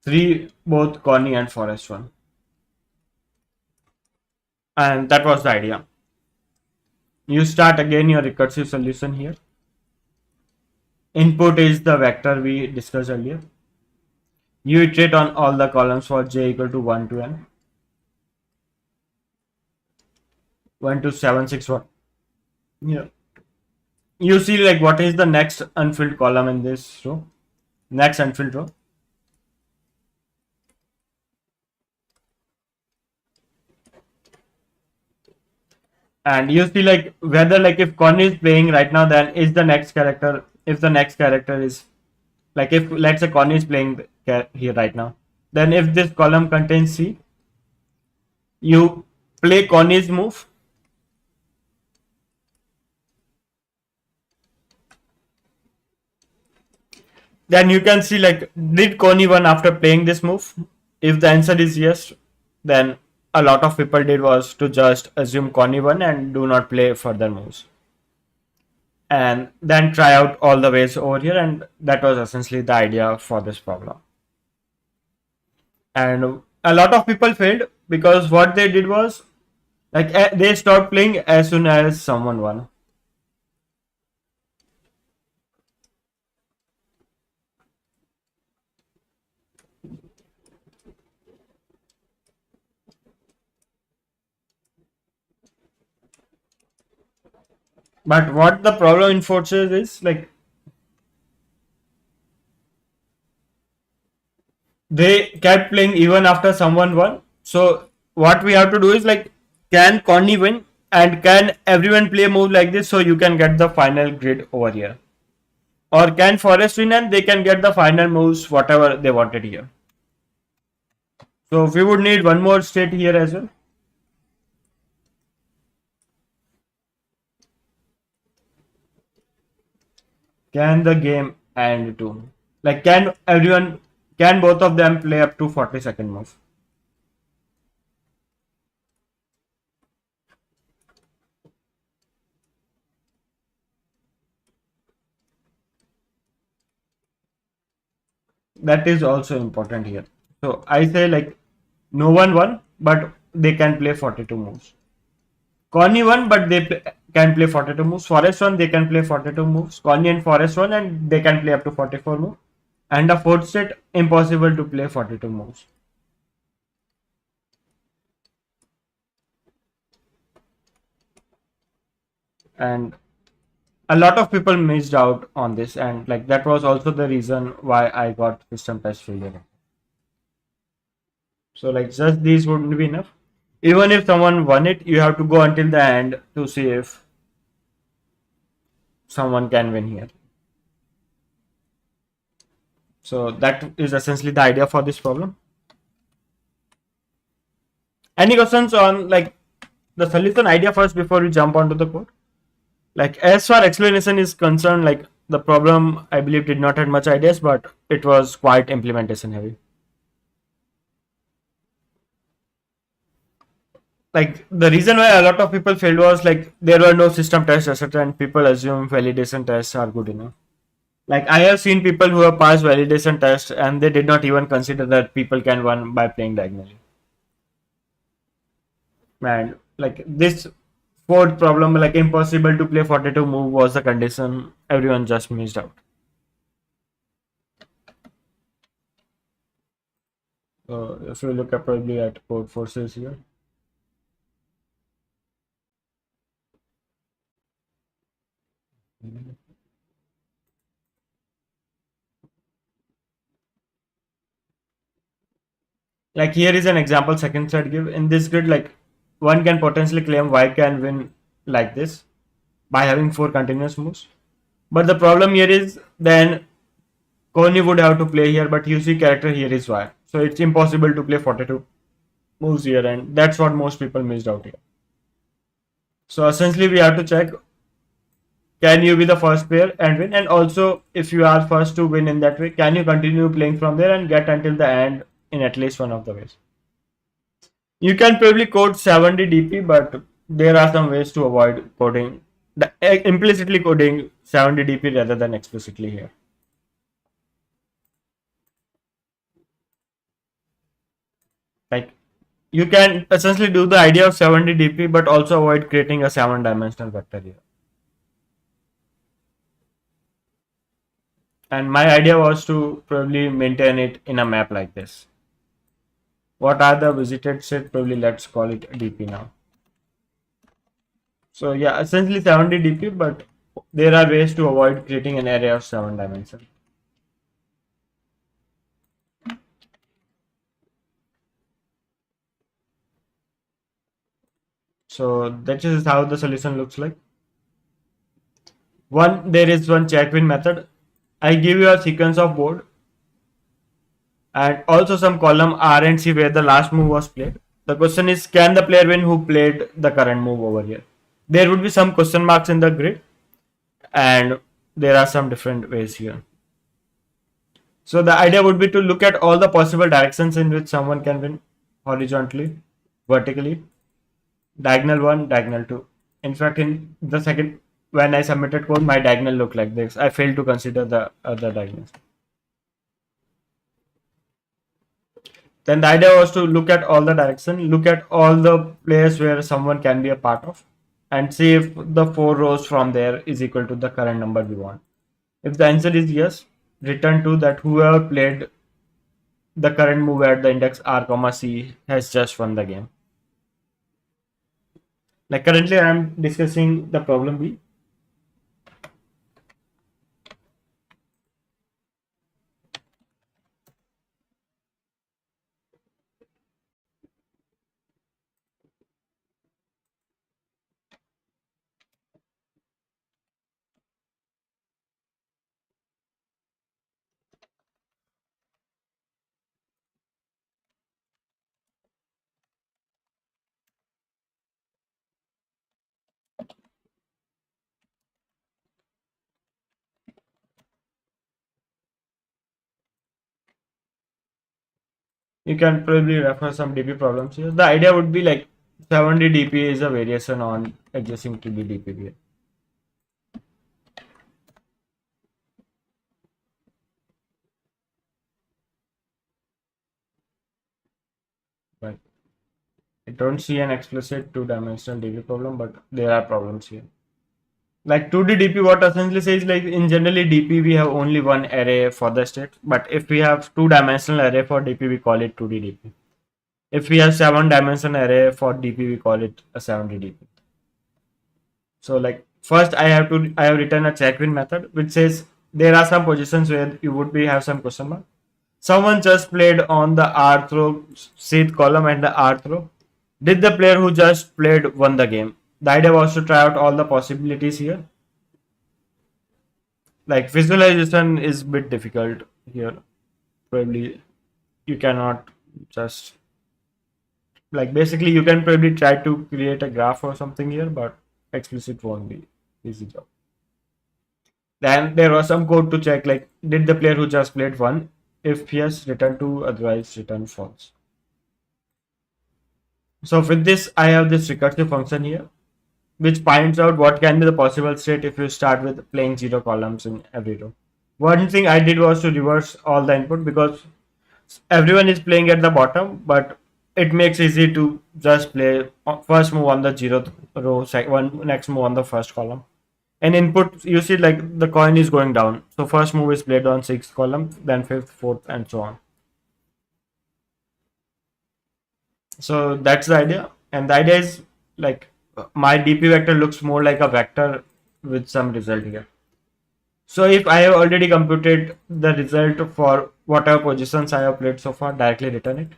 3 both Connie and Forest 1. And that was the idea. You start again your recursive solution here. Input is the vector we discussed earlier. You iterate on all the columns for j equal to 1 to n. 1 to 7, 6, 1. Yeah. You see like what is the next unfilled column in this row. Next unfilled row. And you see like whether like if Connie is playing right now, then is the next character, if the next character is like, if let's say Connie is playing here right now, then if this column contains C, you play Connie's move. Then you can see like, did Connie won after playing this move? If the answer is yes, then a lot of people did was to just assume Connie won and do not play further moves. And then try out all the ways over here, and that was essentially the idea for this problem. And a lot of people failed because what they did was like they stopped playing as soon as someone won. But what the problem enforces is like, they kept playing even after someone won. So what we have to do is like, can Connie win and can everyone play a move like this so you can get the final grid over here? Or can Forest win and they can get the final moves whatever they wanted here? So we would need one more state here as well. Can the game end too? Like, can both of them play up to 40-second move? That is also important here. So I say like, no one won, but they can play 42 moves. Connie won, but can play 42 moves. Forest won, they can play 42 moves. Connie and Forest won, and they can play up to 44 moves. And the fourth set, impossible to play 42 moves. And a lot of people missed out on this, and like that was also the reason why I got system test failure. So like just these wouldn't be enough. Even if someone won it, you have to go until the end to see if someone can win here. So that is essentially the idea for this problem. Any questions on like the solution idea first before we jump onto the code? Like as far explanation is concerned, like the problem I believe did not have much ideas, but it was quite implementation heavy. Like the reason why a lot of people failed was like there were no system tests, etc., and people assume validation tests are good enough. Like I have seen people who have passed validation tests and they did not even consider that people can win by playing diagonally. And like this fourth problem, like impossible to play 42 move was the condition everyone just missed out. So if you look at probably at code forces here, Like here is an example second set give. In this grid, like one can potentially claim Y can win like this by having 4 continuous moves. But the problem here is then Coney would have to play here, but you see character here is Y. So it's impossible to play 42 moves here, and that's what most people missed out here. So essentially we have to check, can you be the first player and win, and also if you are first to win in that way, can you continue playing from there and get until the end in at least one of the ways. You can probably code 70 DP, but there are some ways to avoid coding, implicitly coding 70 DP rather than explicitly here. Like you can essentially do the idea of 70 DP, but also avoid creating a 7-dimensional vector here. And my idea was to probably maintain it in a map like this. What are the visited set? Probably let's call it DP now. So yeah, essentially 70 DP, but there are ways to avoid creating an array of 7 dimensions. So that is how the solution looks like. There is one check win method. I give you a sequence of board and also some column R and C where the last move was played. The question is, can the player win who played the current move over here? There would be some question marks in the grid, and there are some different ways here. So the idea would be to look at all the possible directions in which someone can win: horizontally, vertically, diagonal 1, diagonal 2. In fact, in the second, when I submitted code, my diagonal looked like this. I failed to consider the other diagonals. Then the idea was to look at all the direction, look at all the players where someone can be a part of, and see if the 4 rows from there is equal to the current number we want. If the answer is yes, return to that whoever played the current move at the index R, C has just won the game. Like currently I am discussing the problem B. You can probably refer some DP problems here. The idea would be like 70 DP is a variation on adjacent to the DP. Right. I don't see an explicit 2-dimensional DP problem, but there are problems here. Like 2D DP, what essentially says, like in generally DP we have only one array for the state, but if we have 2-dimensional array for DP, we call it 2D DP. If we have 7-dimensional array for DP, we call it a 7D DP. So like first I have written a check win method which says there are some positions where you would be have some question mark. Someone just played on the R throw seed column and the R throw. Did the player who just played won the game? The idea was to try out all the possibilities here. Like visualization is a bit difficult here. Probably you cannot just like basically you can probably try to create a graph or something here, but explicit won't be easy job. Then there was some code to check like did the player who just played won? If yes, return true, otherwise return false. So with this, I have this recursive function here, which finds out what can be the possible state if you start with playing 0 columns in every row. One thing I did was to reverse all the input because everyone is playing at the bottom, but it makes easy to just play first move on the 0th row, next move on the first column. And input, you see like the coin is going down. So first move is played on 6th column, then 5th, 4th, and so on. So that's the idea. And the idea is like my DP vector looks more like a vector with some result here. So if I have already computed the result for whatever positions I have played so far, directly return it.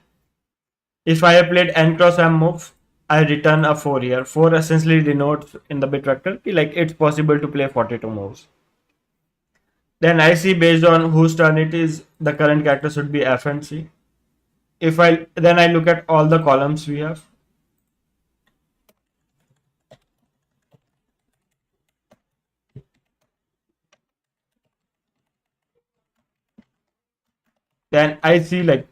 If I have played n cross m move, I return a 4 here. 4 essentially denotes in the bit vector like it's possible to play 42 moves. Then I see based on whose turn it is, the current character should be F and C. If I then I look at all the columns we have. Then I see like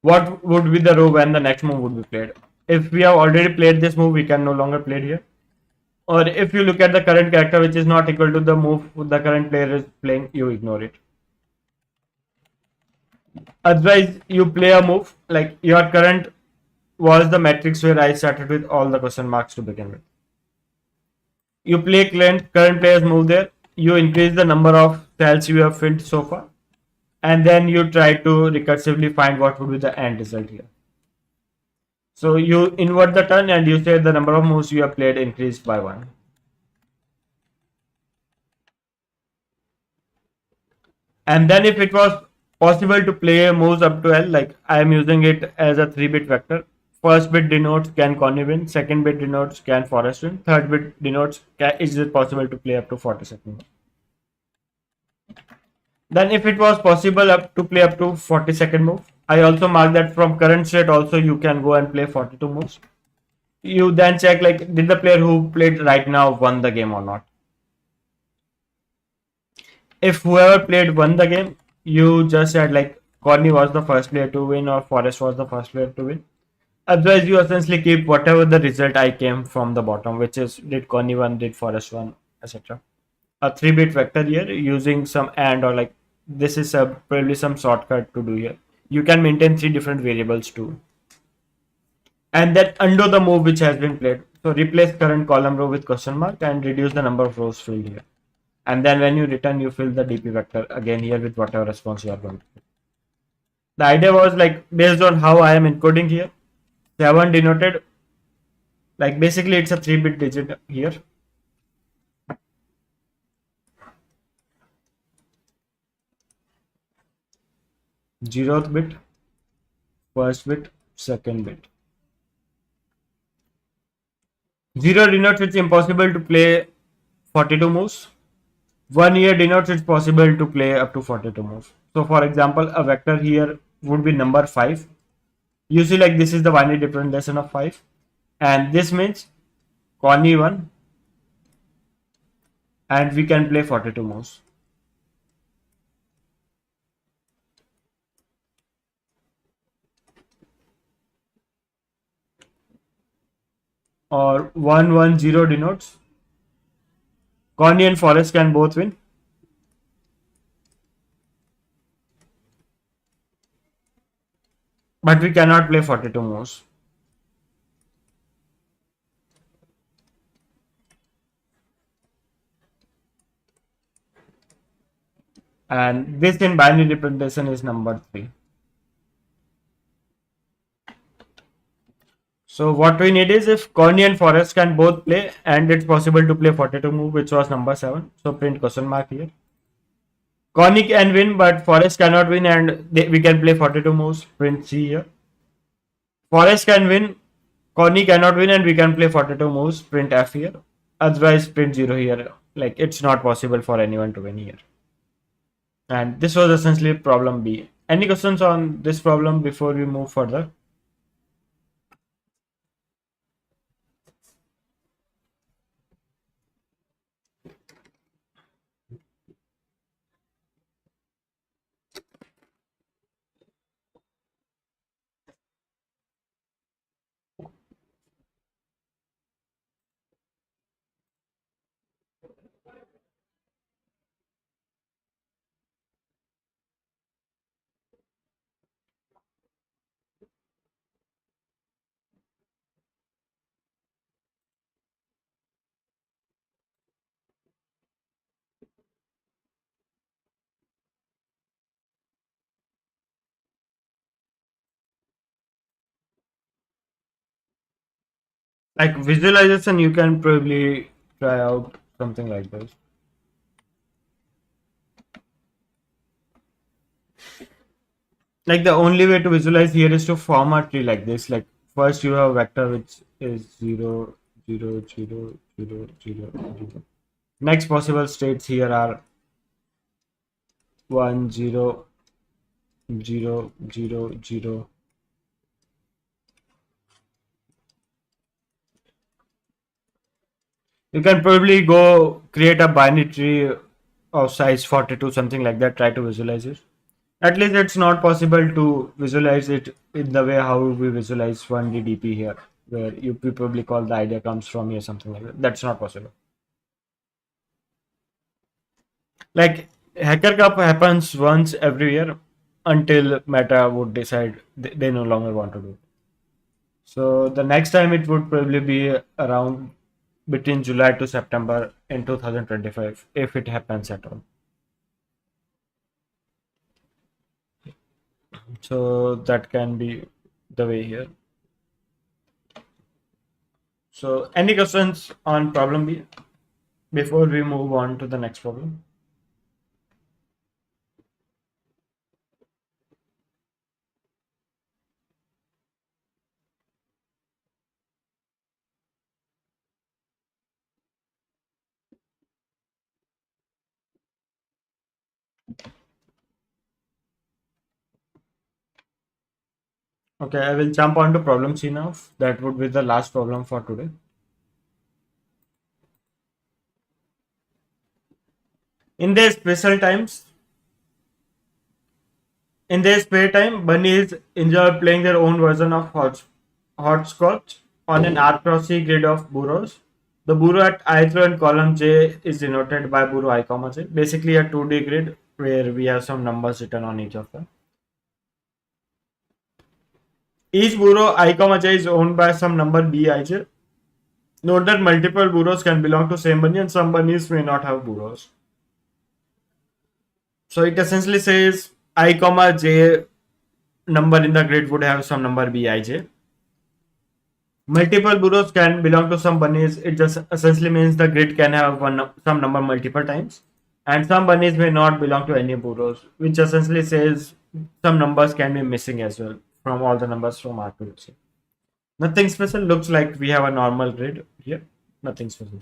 what would be the row when the next move would be played. If we have already played this move, we can no longer play it here. Or if you look at the current character which is not equal to the move the current player is playing, you ignore it. Otherwise, you play a move like your current was the matrix where I started with all the question marks to begin with. You play current player's move there, you increase the number of cells you have filled so far, and then you try to recursively find what would be the end result here. So you invert the turn and you say the number of moves you have played increased by 1. And then if it was possible to play moves up to L, like I am using it as a 3-bit vector. First bit denotes can Connie win, second bit denotes can Forest win, third bit denotes is it possible to play up to 42nd. Then if it was possible to play up to 42nd move, I also mark that from current state also you can go and play 42 moves. You then check like did the player who played right now won the game or not. If whoever played won the game, you just said like Corny was the first player to win or Forest was the first player to win. Otherwise, you essentially keep whatever the result I came from the bottom, which is did Corny won, did Forest won, etc. A 3-bit vector here using some AND or like this is probably some shortcut to do here. You can maintain 3 different variables too. And then undo the move which has been played. So replace current column row with question mark and reduce the number of rows filled here. And then when you return, you fill the DP vector again here with whatever response you are going to. The idea was like based on how I am encoding here, 7 denoted like basically it's a 3-bit digit here. 0th bit, first bit, second bit. 0 denotes it's impossible to play 42 moves. 1 year denotes it's possible to play up to 42 moves. So for example, a vector here would be number 5. You see like this is the binary representation of 5. And this means Connie 1. And we can play 42 moves. Or 110 denotes Connie and Forest can both win. But we cannot play 42 moves. And this in binary representation is number 3. So what we need is if Connie and Forest can both play and it's possible to play 42 move, which was number 7. So print question mark here. Connie can win, but Forest cannot win, and we can play 42 moves. Print C here. Forest can win, Connie cannot win, and we can play 42 moves. Print F here. Otherwise, print 0 here. Like it's not possible for anyone to win here. And this was essentially problem B. Any questions on this problem before we move further? Like visualization, you can probably try out something like this. Like the only way to visualize here is to form a tree like this. Like first you have a vector which is 0, 0, 0, 0, 0, 0. Next possible states here are 1, 0, 0, 0, 0. You can probably go create a binary tree of size 42, something like that, try to visualize it. At least it's not possible to visualize it in the way how we visualize 1D DP here, where you probably call the idea comes from here, something like that. That's not possible. Like Hacker Cup happens once every year until Meta would decide they no longer want to do it. So the next time it would probably be around between July to September in 2025 if it happens at all. So that can be the way here. So any questions on problem B before we move on to the next problem? Okay, I will jump on to problem C now. That would be the last problem for today. In their special times, in their spare time, bunnies enjoy playing their own version of Hopscotch on an R-Crossy grid of burrows. The burrow at ith row and column J is denoted by burrow I, comma J. Basically, a 2D grid where we have some numbers written on each of them. Each burrow I, comma J is owned by some number Bij. Note that multiple burrows can belong to same bunny and some bunnies may not have burrows. So it essentially says I, comma J number in the grid would have some number Bij. Multiple burrows can belong to some bunnies. It just essentially means the grid can have some number multiple times, and some bunnies may not belong to any burrows, which essentially says some numbers can be missing as well from all the numbers from R to C. Nothing special. Looks like we have a normal grid here. Nothing special.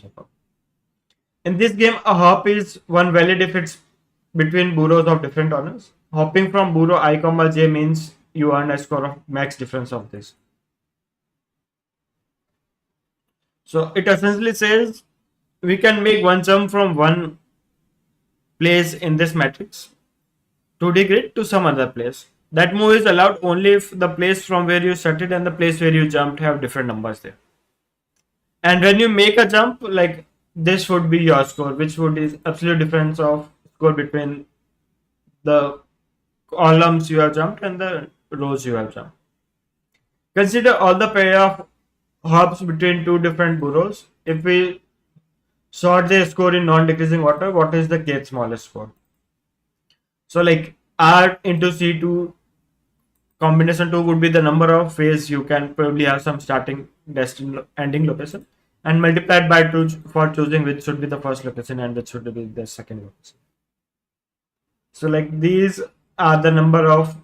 In this game, a hop is one valid if it's between burrows of different owners. Hopping from burrow I, comma J means you earn a score of max difference of this. So it essentially says we can make one jump from one place in this matrix 2D grid to some other place. That move is allowed only if the place from where you started and the place where you jumped have different numbers there. And when you make a jump, like this would be your score, which would is absolute difference of score between the columns you have jumped and the rows you have jumped. Consider all the pair of hops between two different burrows. If we sort the score in non-decreasing order, what is the kth smallest score? So like R into C2 combination 2 would be the number of ways you can probably have some starting ending location and multiplied by 2 for choosing which should be the first location and which should be the second location. So like these are the number of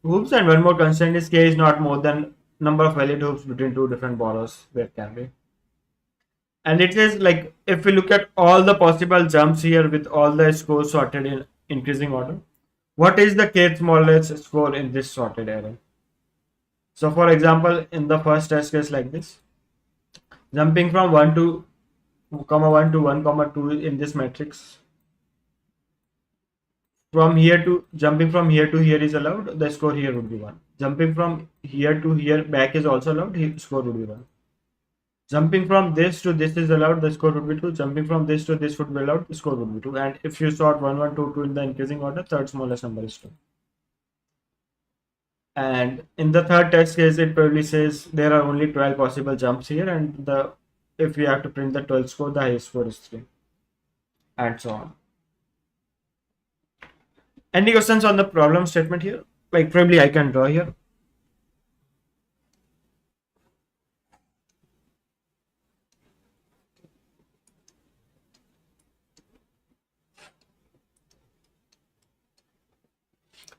hoops, and one more constant is k is not more than number of valid hoops between two different borrows where can be. And it is like if we look at all the possible jumps here with all the scores sorted in increasing order, what is the kth smallest score in this sorted array? So for example, in the first test case like this, jumping from 1 to 1 to 1 comma 2 in this matrix, from here to jumping from here to here is allowed, the score here would be 1. Jumping from here to here back is also allowed, score would be 1. Jumping from this to this is allowed, the score would be 2. Jumping from this to this would be allowed, the score would be 2. And if you sort 1, 1, 2, 2 in the increasing order, third smallest number is 2. And in the third test case, it probably says there are only 12 possible jumps here, and the if we have to print the 12th score, the highest score is 3, and so on. Any questions on the problem statement here? Like probably I can draw here.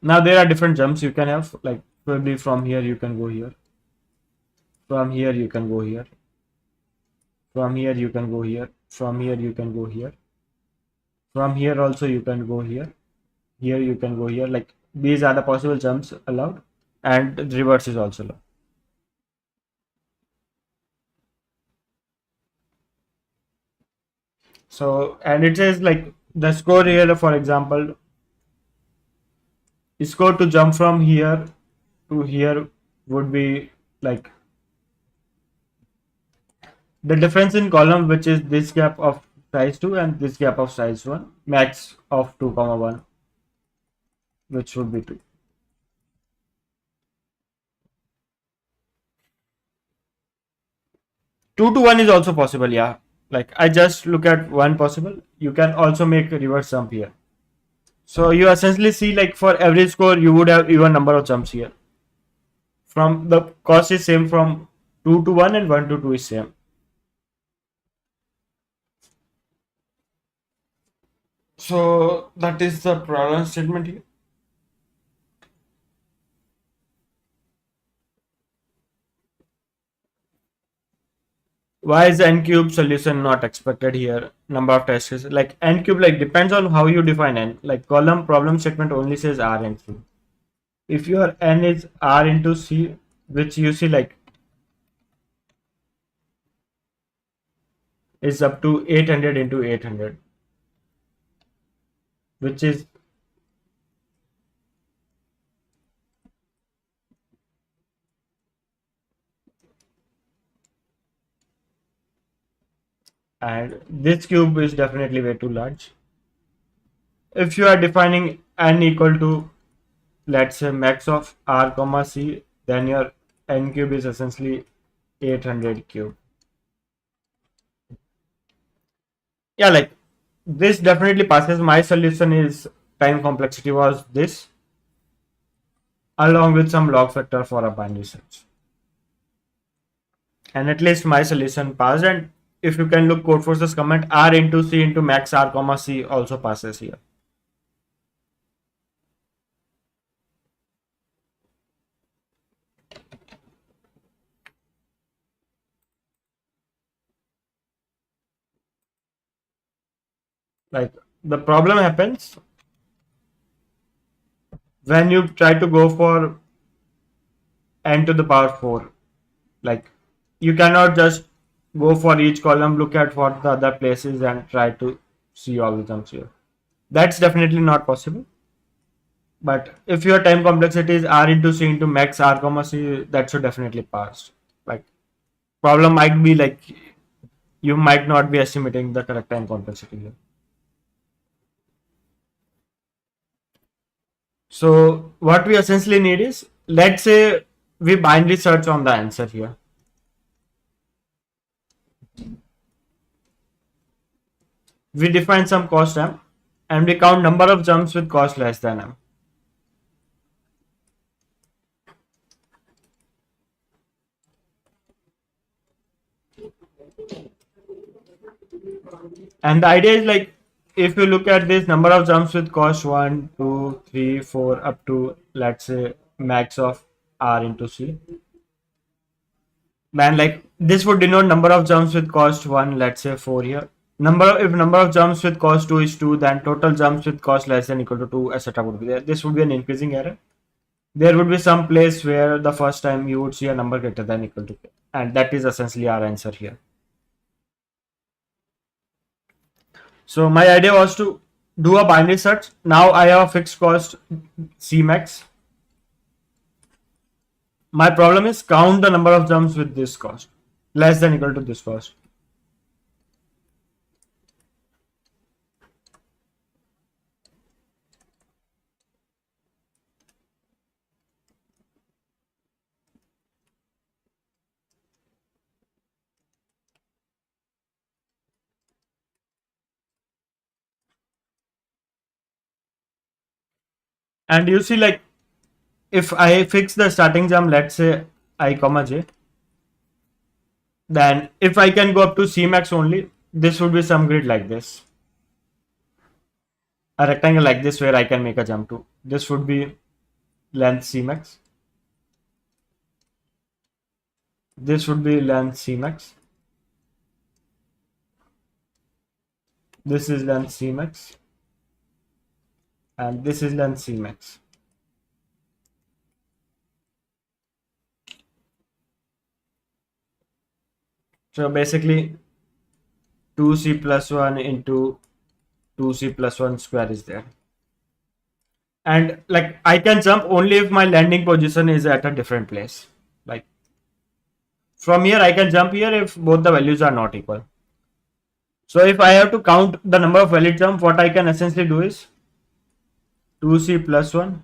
Now there are different jumps you can have, like probably from here you can go here, from here you can go here, from here you can go here, from here you can go here, from here also you can go here you can go here. Like these are the possible jumps allowed, and the reverse is also allowed. So, and it says like the score here, for example, score to jump from here to here would be like the difference in column, which is this gap of size 2 and this gap of size 1, max of 2 comma 1, which would be 2. Two to one is also possible, yeah. Like I just look at one possible. You can also make a reverse jump here. So you essentially see like for every score you would have even number of jumps here. From the cost is same from 2 to 1 and 1 to 2 is same. So that is the problem statement here. Why is n cube solution not expected here? Number of test cases. Like n cube like depends on how you define n. Like column problem statement only says r and c. If your n is r into c, which you see like is up to 800 into 800, which is and this cube is definitely way too large. If you are defining n equal to, let's say, max of r comma c, then your n cube is essentially 800 cube. Yeah, like this definitely passes. My solution is time complexity was this, along with some log factor for a binary search. And at least my solution passed. And if you can look code forces comment, r into c into max r comma c also passes here. Like the problem happens when you try to go for n to the power 4. Like you cannot just go for each column, look at what the other places and try to see all the jumps here. That's definitely not possible. But if your time complexity is r into c into max r comma c, that should definitely pass. Like problem might be like you might not be estimating the correct time complexity here. So what we essentially need is, let's say we binary search on the answer here. We define some cost m and we count number of jumps with cost less than m. And the idea is like, if you look at this number of jumps with cost 1, 2, 3, 4 up to, let's say, max of r into c, then like this would denote number of jumps with cost 1, let's say 4 here. If number of jumps with cost 2 is 2, then total jumps with cost less than equal to 2, etc. would be there. This would be an increasing error. There would be some place where the first time you would see a number greater than equal to k, and that is essentially our answer here. So my idea was to do a binary search. Now I have a fixed cost Cmax. My problem is count the number of jumps with this cost less than equal to this cost. And you see like if I fix the starting jump, let's say I comma j, then if I can go up to Cmax only, this would be some grid like this. a rectangle like this where I can make a jump to. This would be length C max. This would be length C max. This is length C max. And this is length C max. So basically 2C plus 1 into 2C plus 1 square is there. And like I can jump only if my landing position is at a different place. Like from here I can jump here if both the values are not equal. So if I have to count the number of valid jump, what I can essentially do is 2C plus 1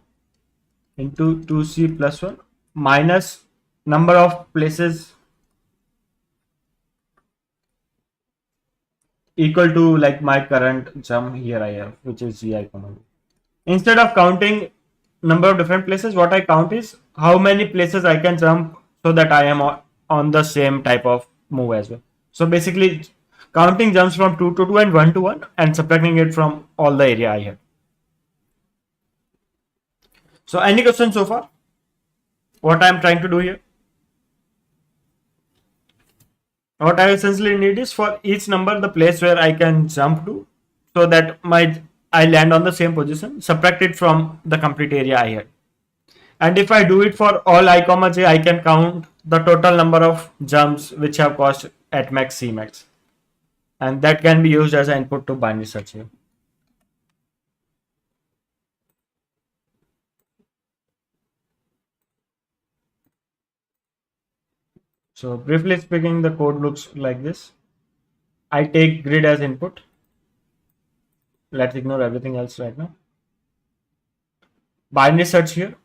into 2C plus 1 minus number of places equal to like my current jump here I have, which is Gi comma. Instead of counting number of different places, what I count is how many places I can jump so that I am on the same type of move as well. So basically counting jumps from 2 to 2 and 1 to 1 and subtracting it from all the area I have. So any question so far? What I am trying to do here? What I essentially need is for each number the place where I can jump to so that I land on the same position, subtract it from the complete area I had. And if I do it for all I comma j, I can count the total number of jumps which have cost at max C max. And that can be used as an input to binary search here. So briefly speaking, the code looks like this. I take grid as input. Let's ignore everything else right now. Binary search here.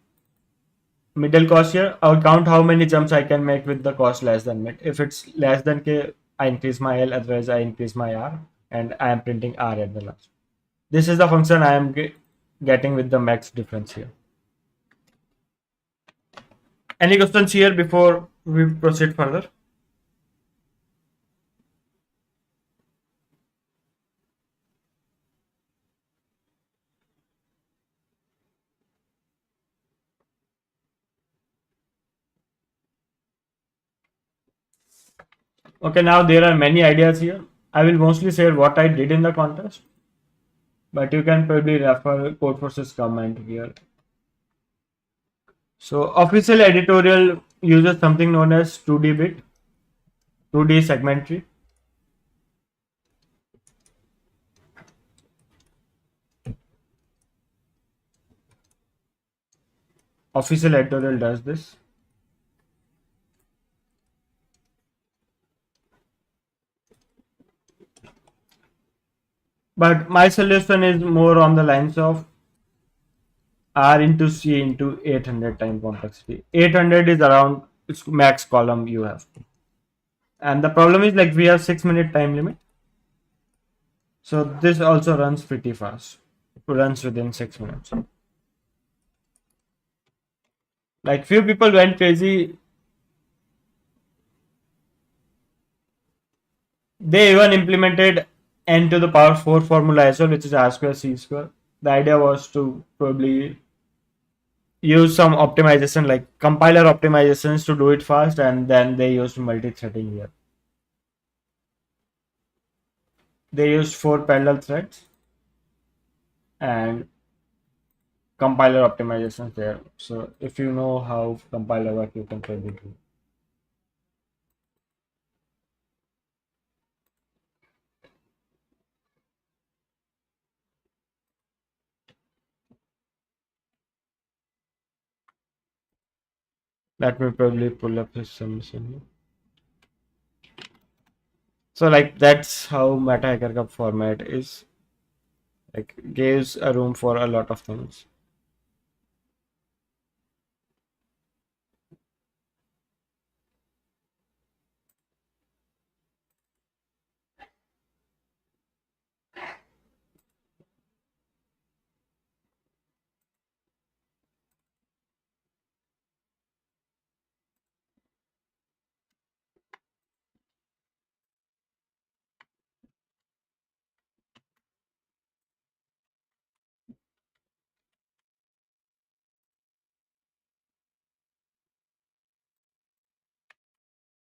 Middle cost here. I'll count how many jumps I can make with the cost less than mid. If it's less than k, I increase my L, otherwise I increase my R, and I am printing R at the last. This is the function I am getting with the max difference here. Any questions here before we proceed further? Okay, now there are many ideas here. I will mostly share what I did in the contest, but you can probably refer code forces comment here. So official editorial uses something known as 2D bit, 2D segment tree. Official editorial does this. But my solution is more on the lines of R into C into 800 time complexity. 800 is around its max column you have. And the problem is like we have 6 minute time limit. So this also runs pretty fast. It runs within 6 minutes. Like few people went crazy. They even implemented n to the power 4 formula as well, which is r square c square. The idea was to probably use some optimization like compiler optimizations to do it fast, and then they used multi-threading here. They used 4 parallel threads and compiler optimizations there. So if you know how compiler work, you can probably do. Let me probably pull up his submission. So like that's how Meta Hacker Cup format is. Like gives a room for a lot of things.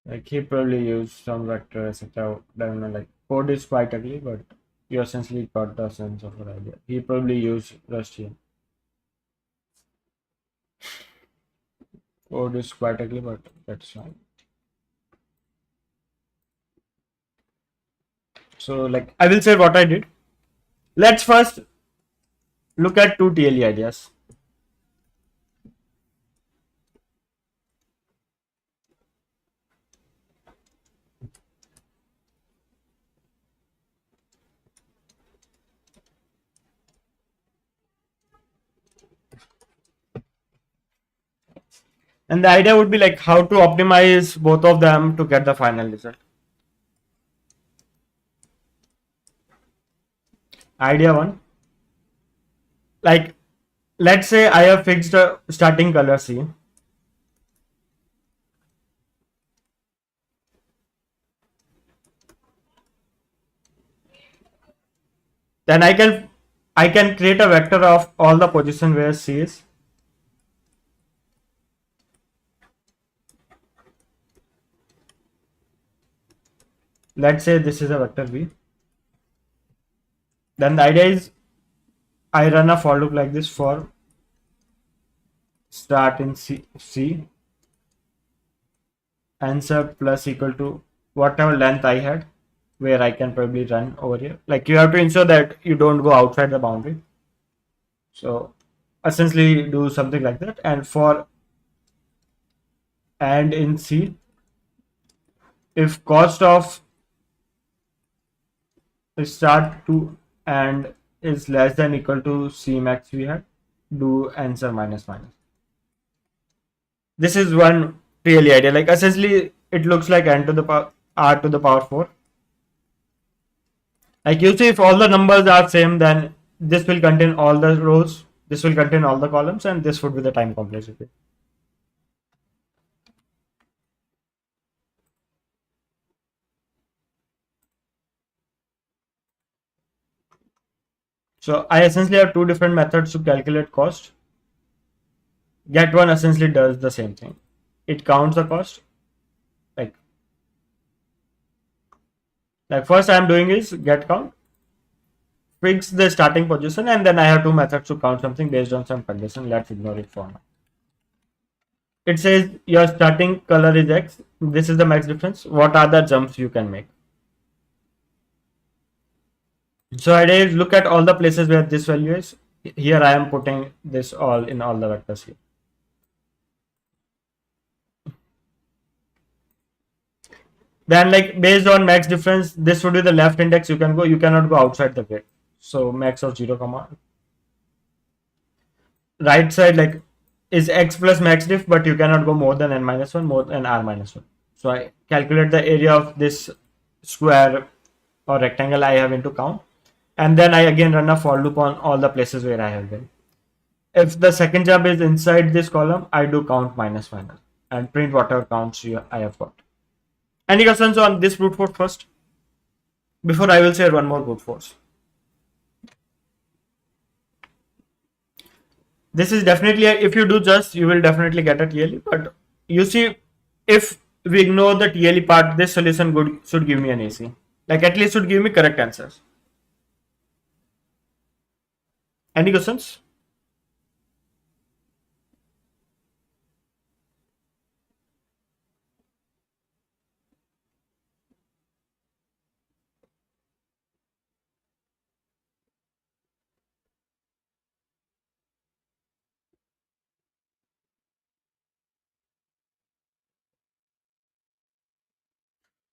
Like he probably used some vector, etc. I don't know, like code is quite ugly, but you essentially got the sense of an idea. He probably used Rust here. Code is quite ugly, but that's fine. So like I will say what I did. Let's first look at two TLE ideas. And the idea would be like how to optimize both of them to get the final result. Idea one, like let's say I have fixed a starting color C. Then I can create a vector of all the position where C is. Let's say this is a vector V. Then the idea is I run a for loop like this for start in C answer plus equal to whatever length I had, where I can probably run over here. Like you have to ensure that you don't go outside the boundary. So essentially do something like that. And for and in C, if cost of start to and is less than equal to C max we had, do answer minus minus. This is one really idea. Like essentially it looks like n to the power r to the power 4. Like you see, if all the numbers are same, then this will contain all the rows, this will contain all the columns, and this would be the time complexity. So I essentially have two different methods to calculate cost. Get one essentially does the same thing. It counts the cost. Like first I'm doing is get count, fix the starting position, and then I have two methods to count something based on some condition. Let's ignore it for now. It says your starting color is X. This is the max difference. What are the jumps you can make? So idea is look at all the places where this value is. Here I am putting this all in all the vectors here. Then like based on max difference, this would be the left index you can go. You cannot go outside the grid. So max of 0 comma. Right side like is X plus max diff, but you cannot go more than n minus 1, more than r minus 1. So I calculate the area of this square or rectangle I have into count. And then I again run a for loop on all the places where I have been. If the second jump is inside this column, I do count minus minus and print whatever counts I have got. Any questions on this brute force first? Before I will share one more brute force. This is definitely, if you do just, you will definitely get a TLE. But you see, if we ignore the TLE part, this solution should give me an AC. Like at least should give me correct answers. Any questions?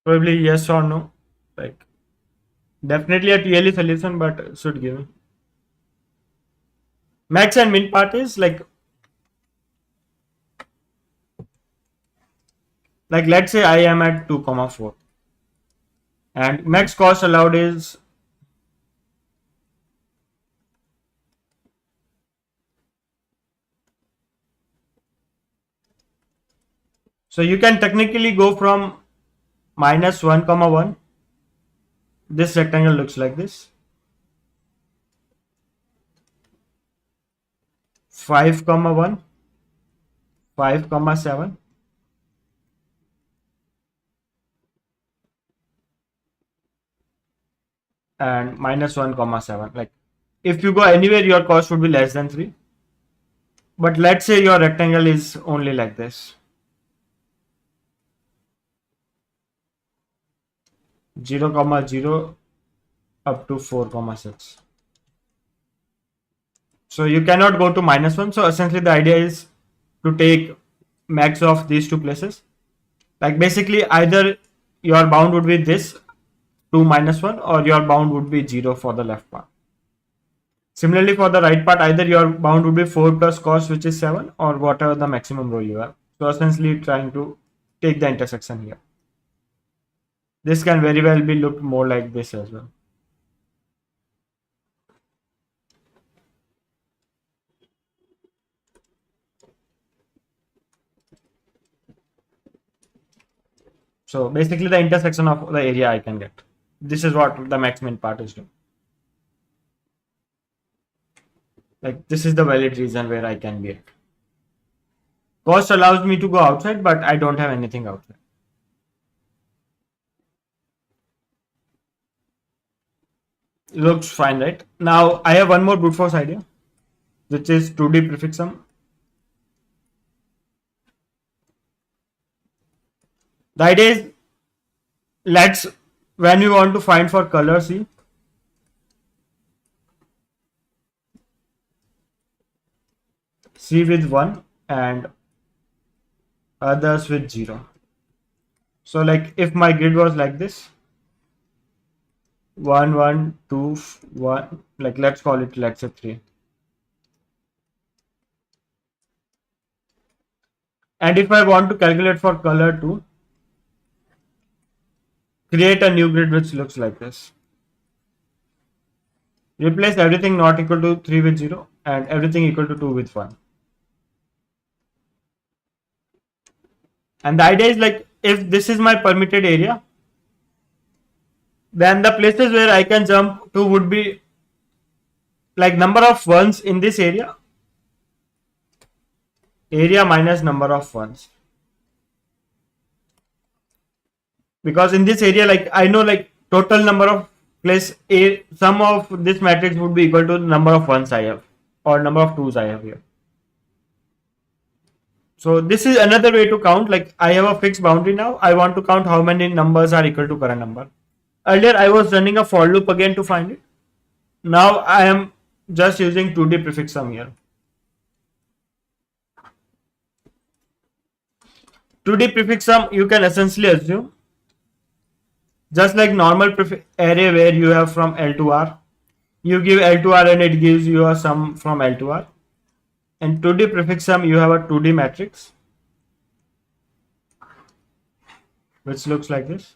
Probably yes or no. Like definitely a TLE solution, but should give me. Max and min part is like let's say I am at 2 comma 4 and max cost allowed is so you can technically go from minus 1 comma 1. This rectangle looks like this. 5 comma 1, 5 comma 7, and minus 1 comma 7. Like if you go anywhere, your cost would be less than 3. But let's say your rectangle is only like this. 0 comma 0 up to 4 comma 6. So you cannot go to minus 1. So essentially the idea is to take max of these two places. Like basically either your bound would be this 2 minus 1 or your bound would be 0 for the left part. Similarly for the right part, either your bound would be 4 plus cost, which is 7, or whatever the maximum row you have. So essentially trying to take the intersection here. This can very well be looked more like this as well. So basically the intersection of the area I can get. This is what the max min part is doing. Like this is the valid reason where I can be it. Cost allows me to go outside, but I don't have anything outside. Looks fine, right? Now I have one more brute force idea, which is 2D prefix sum. The idea is, when we want to find for color C, C with 1 and others with 0. So like if my grid was like this, 1 1 2 1, like let's call it, let's say 3. And if I want to calculate for color 2, create a new grid which looks like this. Replace everything not equal to 3 with 0 and everything equal to 2 with 1. And the idea is like if this is my permitted area, then the places where I can jump to would be like number of ones in this area minus number of ones. Because in this area, like I know like total number of place a sum of this matrix would be equal to number of ones I have or number of twos I have here. So this is another way to count. Like I have a fixed boundary now. I want to count how many numbers are equal to current number. Earlier I was running a for loop again to find it. Now I am just using 2D prefix sum here. 2D prefix sum you can essentially assume just like normal array where you have from L to R. You give L to R and it gives you a sum from L to R. And 2D prefix sum you have a 2D matrix which looks like this.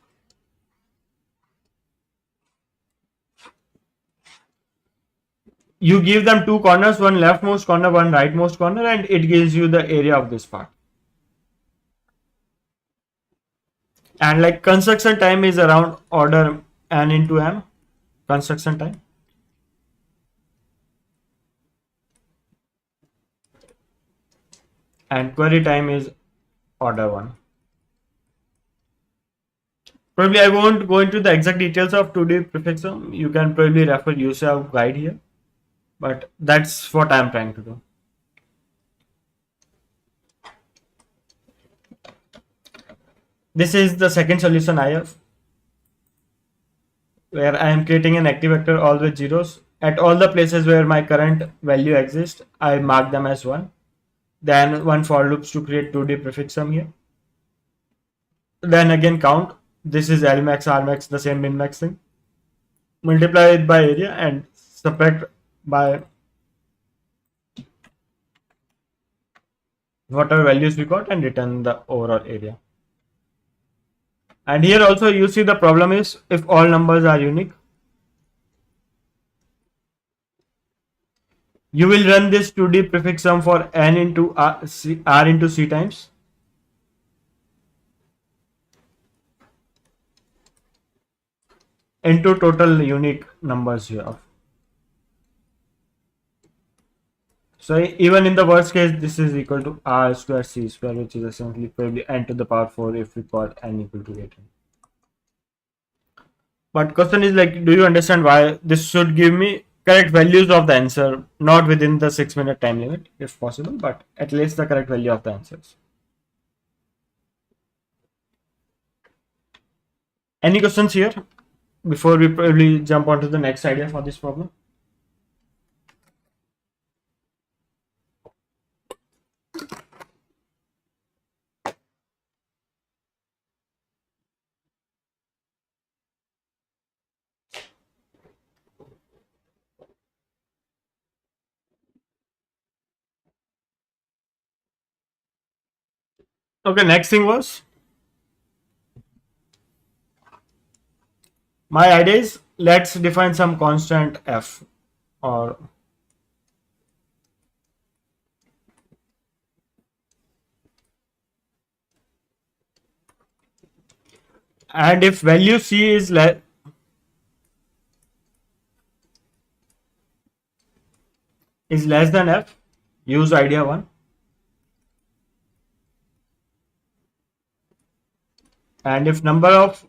You give them two corners, one leftmost corner, one rightmost corner, and it gives you the area of this part. And like construction time is around order n into m construction time. And query time is order 1. Probably I won't go into the exact details of 2D prefix sum. You can probably refer yourself guide here. But that's what I'm trying to do. This is the second solution I have, where I am creating an active vector all with zeros. At all the places where my current value exists, I mark them as 1. Then one for loops to create 2D prefix sum here. Then again count. This is L max, R max, the same min max thing. Multiply it by area and subtract by whatever values we got and return the overall area. And here also you see the problem is if all numbers are unique, you will run this 2D prefix sum for n into R into C times. Into total unique numbers you have. So even in the worst case, this is equal to R square C square, which is essentially probably n to the power 4 if we call n equal to 18. But question is like, do you understand why this should give me correct values of the answer, not within the 6-minute time limit, if possible, but at least the correct value of the answers. Any questions here before we probably jump on to the next idea for this problem? Okay, next thing was, my idea is, let's define some constant f, or and if value c is less than f, use idea 1. And if number of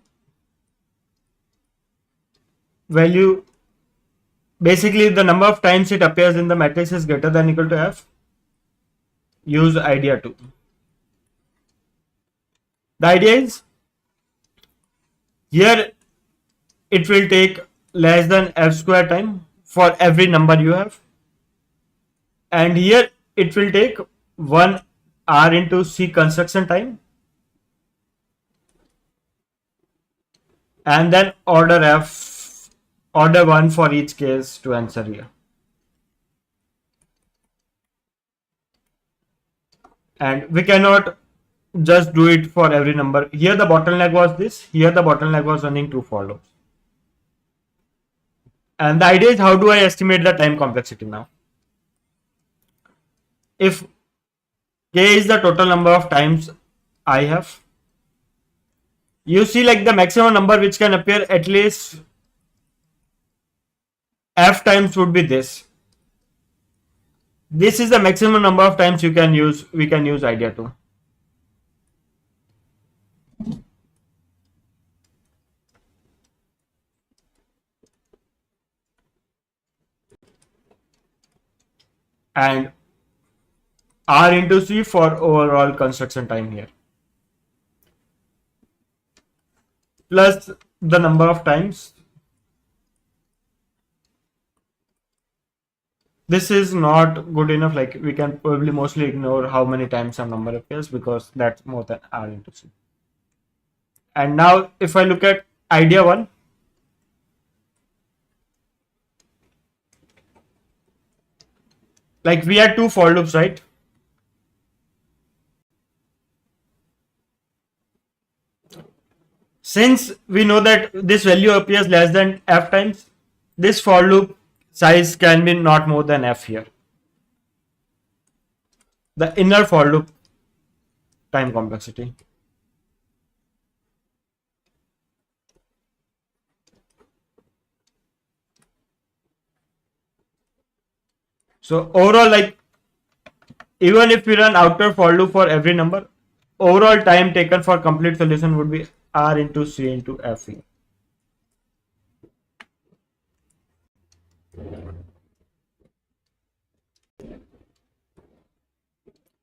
value, basically the number of times it appears in the matrix is greater than or equal to f, use idea 2. The idea is, here it will take less than f square time for every number you have, and here it will take 1 r into c construction time, and then order 1 for each case to answer here. And we cannot just do it for every number. Here the bottleneck was this, here the bottleneck was running 2 for loops. And the idea is, how do I estimate the time complexity now? If k is the total number of times I have, you see like the maximum number which can appear at least f times would be this. This is the maximum number of times we can use idea 2. And r into c for overall construction time here, plus the number of times. This is not good enough, like we can probably mostly ignore how many times some number appears, because that's more than r into c. And now if I look at idea 1, like we had 2 for loops, right? Since we know that this value appears less than f times, this for loop size can be not more than f here. The inner for loop time complexity. So overall, like even if we run outer for loop for every number, overall time taken for complete solution would be r into c into f here.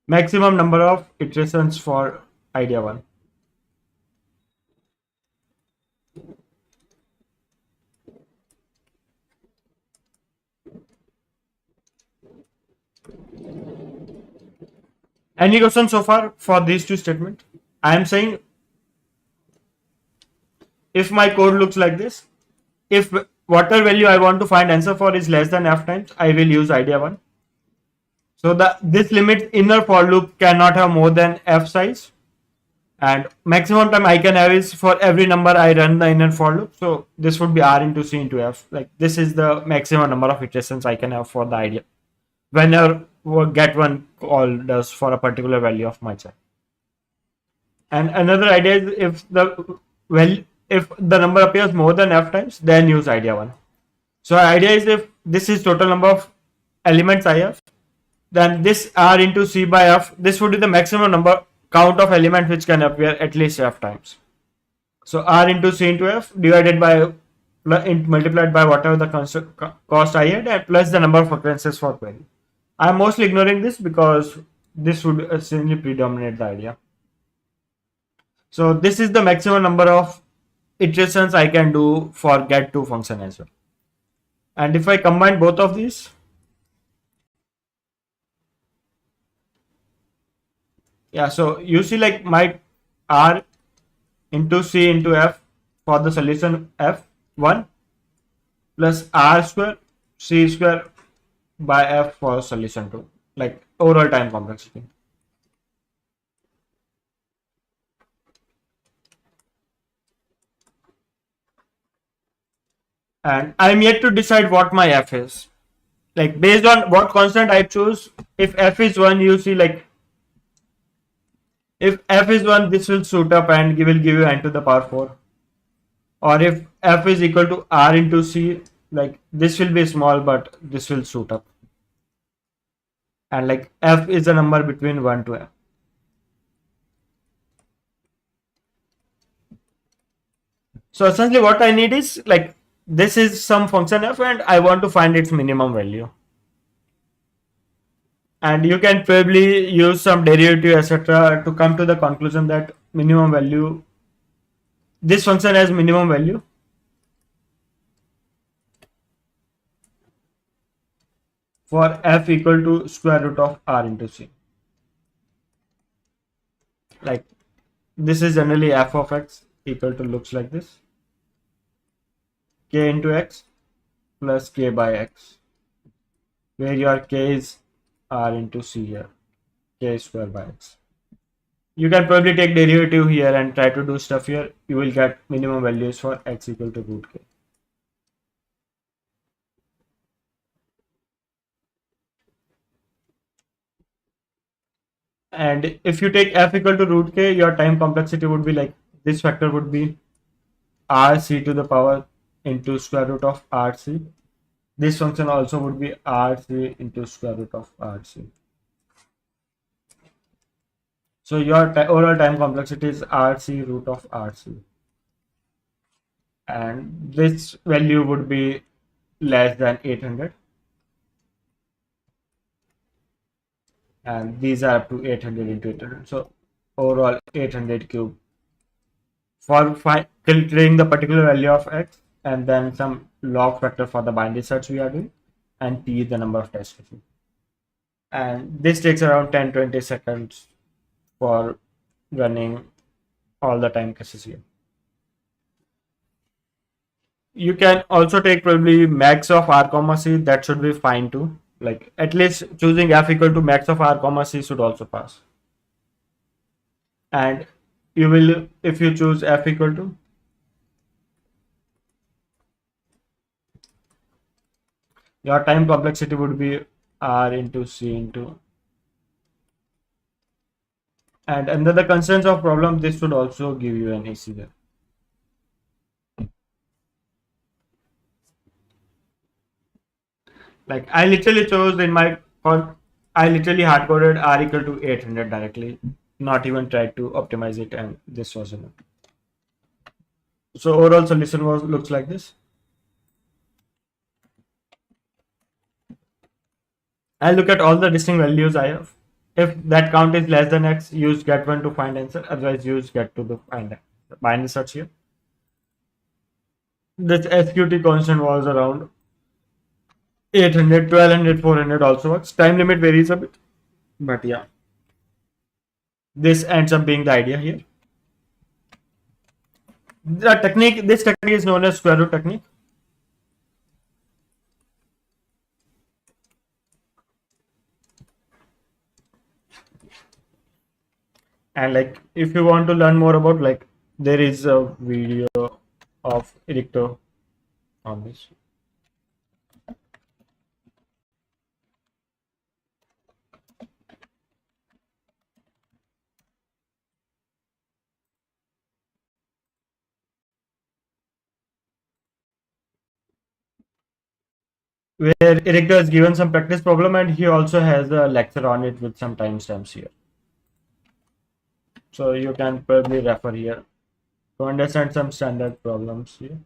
Maximum number of iterations for idea 1. Any questions so far for these 2 statements? I am saying, if my code looks like this, if whatever value I want to find answer for is less than f times, I will use idea 1. So this limit inner for loop cannot have more than f size, and maximum time I can have is for every number I run the inner for loop. So this would be r into c into f. Like this is the maximum number of iterations I can have for the idea whenever get one call does for a particular value of my child. And another idea is, if the number appears more than f times, then use idea 1. So idea is, if this is total number of elements I have, then this r into c by f, this would be the maximum number count of elements which can appear at least f times. So r into c into f divided by multiplied by whatever the cost I had, and plus the number of occurrences for query. I'm mostly ignoring this because this would essentially predominate the idea. So this is the maximum number of iterations I can do for get2 function as well. And if I combine both of these, yeah, so you see like my R into C into F for the solution F1 plus R square C square by F for solution 2, like overall time complexity. And I'm yet to decide what my F is. Like based on what constant I choose, if F is 1, you see like if F is 1, this will suit up and will give you n to the power 4. Or if F is equal to R into C, like this will be small, but this will suit up. And like F is a number between 1 to F. So essentially what I need is like this is some function F and I want to find its minimum value. And you can probably use some derivative etc. to come to the conclusion that minimum value, this function has minimum value for F equal to square root of R into C. Like this is generally F of X equal to looks like this: K into X plus K by X, where your K is R into C here, K square by X. You can probably take derivative here and try to do stuff here. You will get minimum values for X equal to root K. And if you take F equal to root K, your time complexity would be like this factor would be RC to the power into square root of RC. This function also would be RC into square root of RC. So your overall time complexity is RC root of RC. And this value would be less than 800. And these are up to 800 into 800. So overall 800 cube for calculating the particular value of X, and then some log factor for the binary search we are doing, and T is the number of test cases. And this takes around 10-20 seconds for running all the time cases here. You can also take probably max of R comma C, that should be fine too. Like at least choosing F equal to max of R comma C should also pass. And you will, if you choose F equal to, your time complexity would be R into C into, and under the constraints of problem, this should also give you an AC there. Like I literally chose in my, I literally hard coded R equal to 800 directly, not even tried to optimize it, and this was enough. So overall solution was looks like this. I look at all the distinct values I have. If that count is less than X, use get1 to find answer. Otherwise, use get2 to find binary search here. This SQT constant was around 800, 1200, 400 also works. Time limit varies a bit, but yeah, this ends up being the idea here. The technique, this technique is known as square root technique. And like if you want to learn more about, like there is a video of Editorial on this. Where Eric has given some practice problem, and he also has a lecture on it with some timestamps here. So you can probably refer here to understand some standard problems here.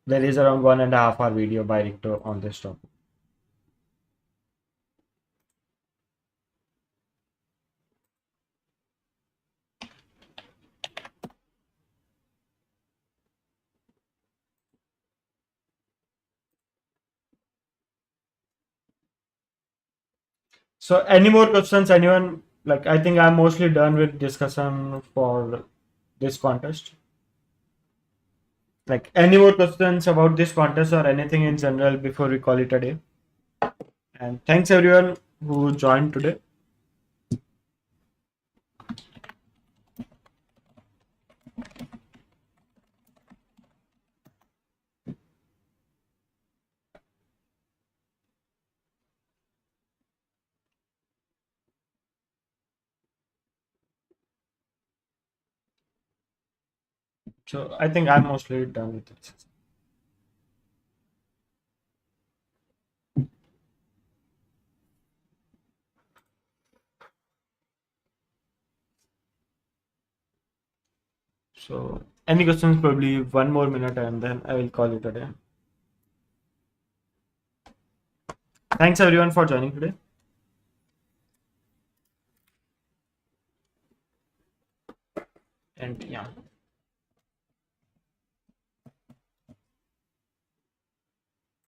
There is around 1.5 hour video by Ricto on this topic. So any more questions, anyone? Like, I think I'm mostly done with discussion for this contest. Like, any more questions about this contest or anything in general before we call it a day? And thanks everyone who joined today. So I think I'm mostly done with it. So any questions? Probably one more minute and then I will call it a day. Thanks everyone for joining today.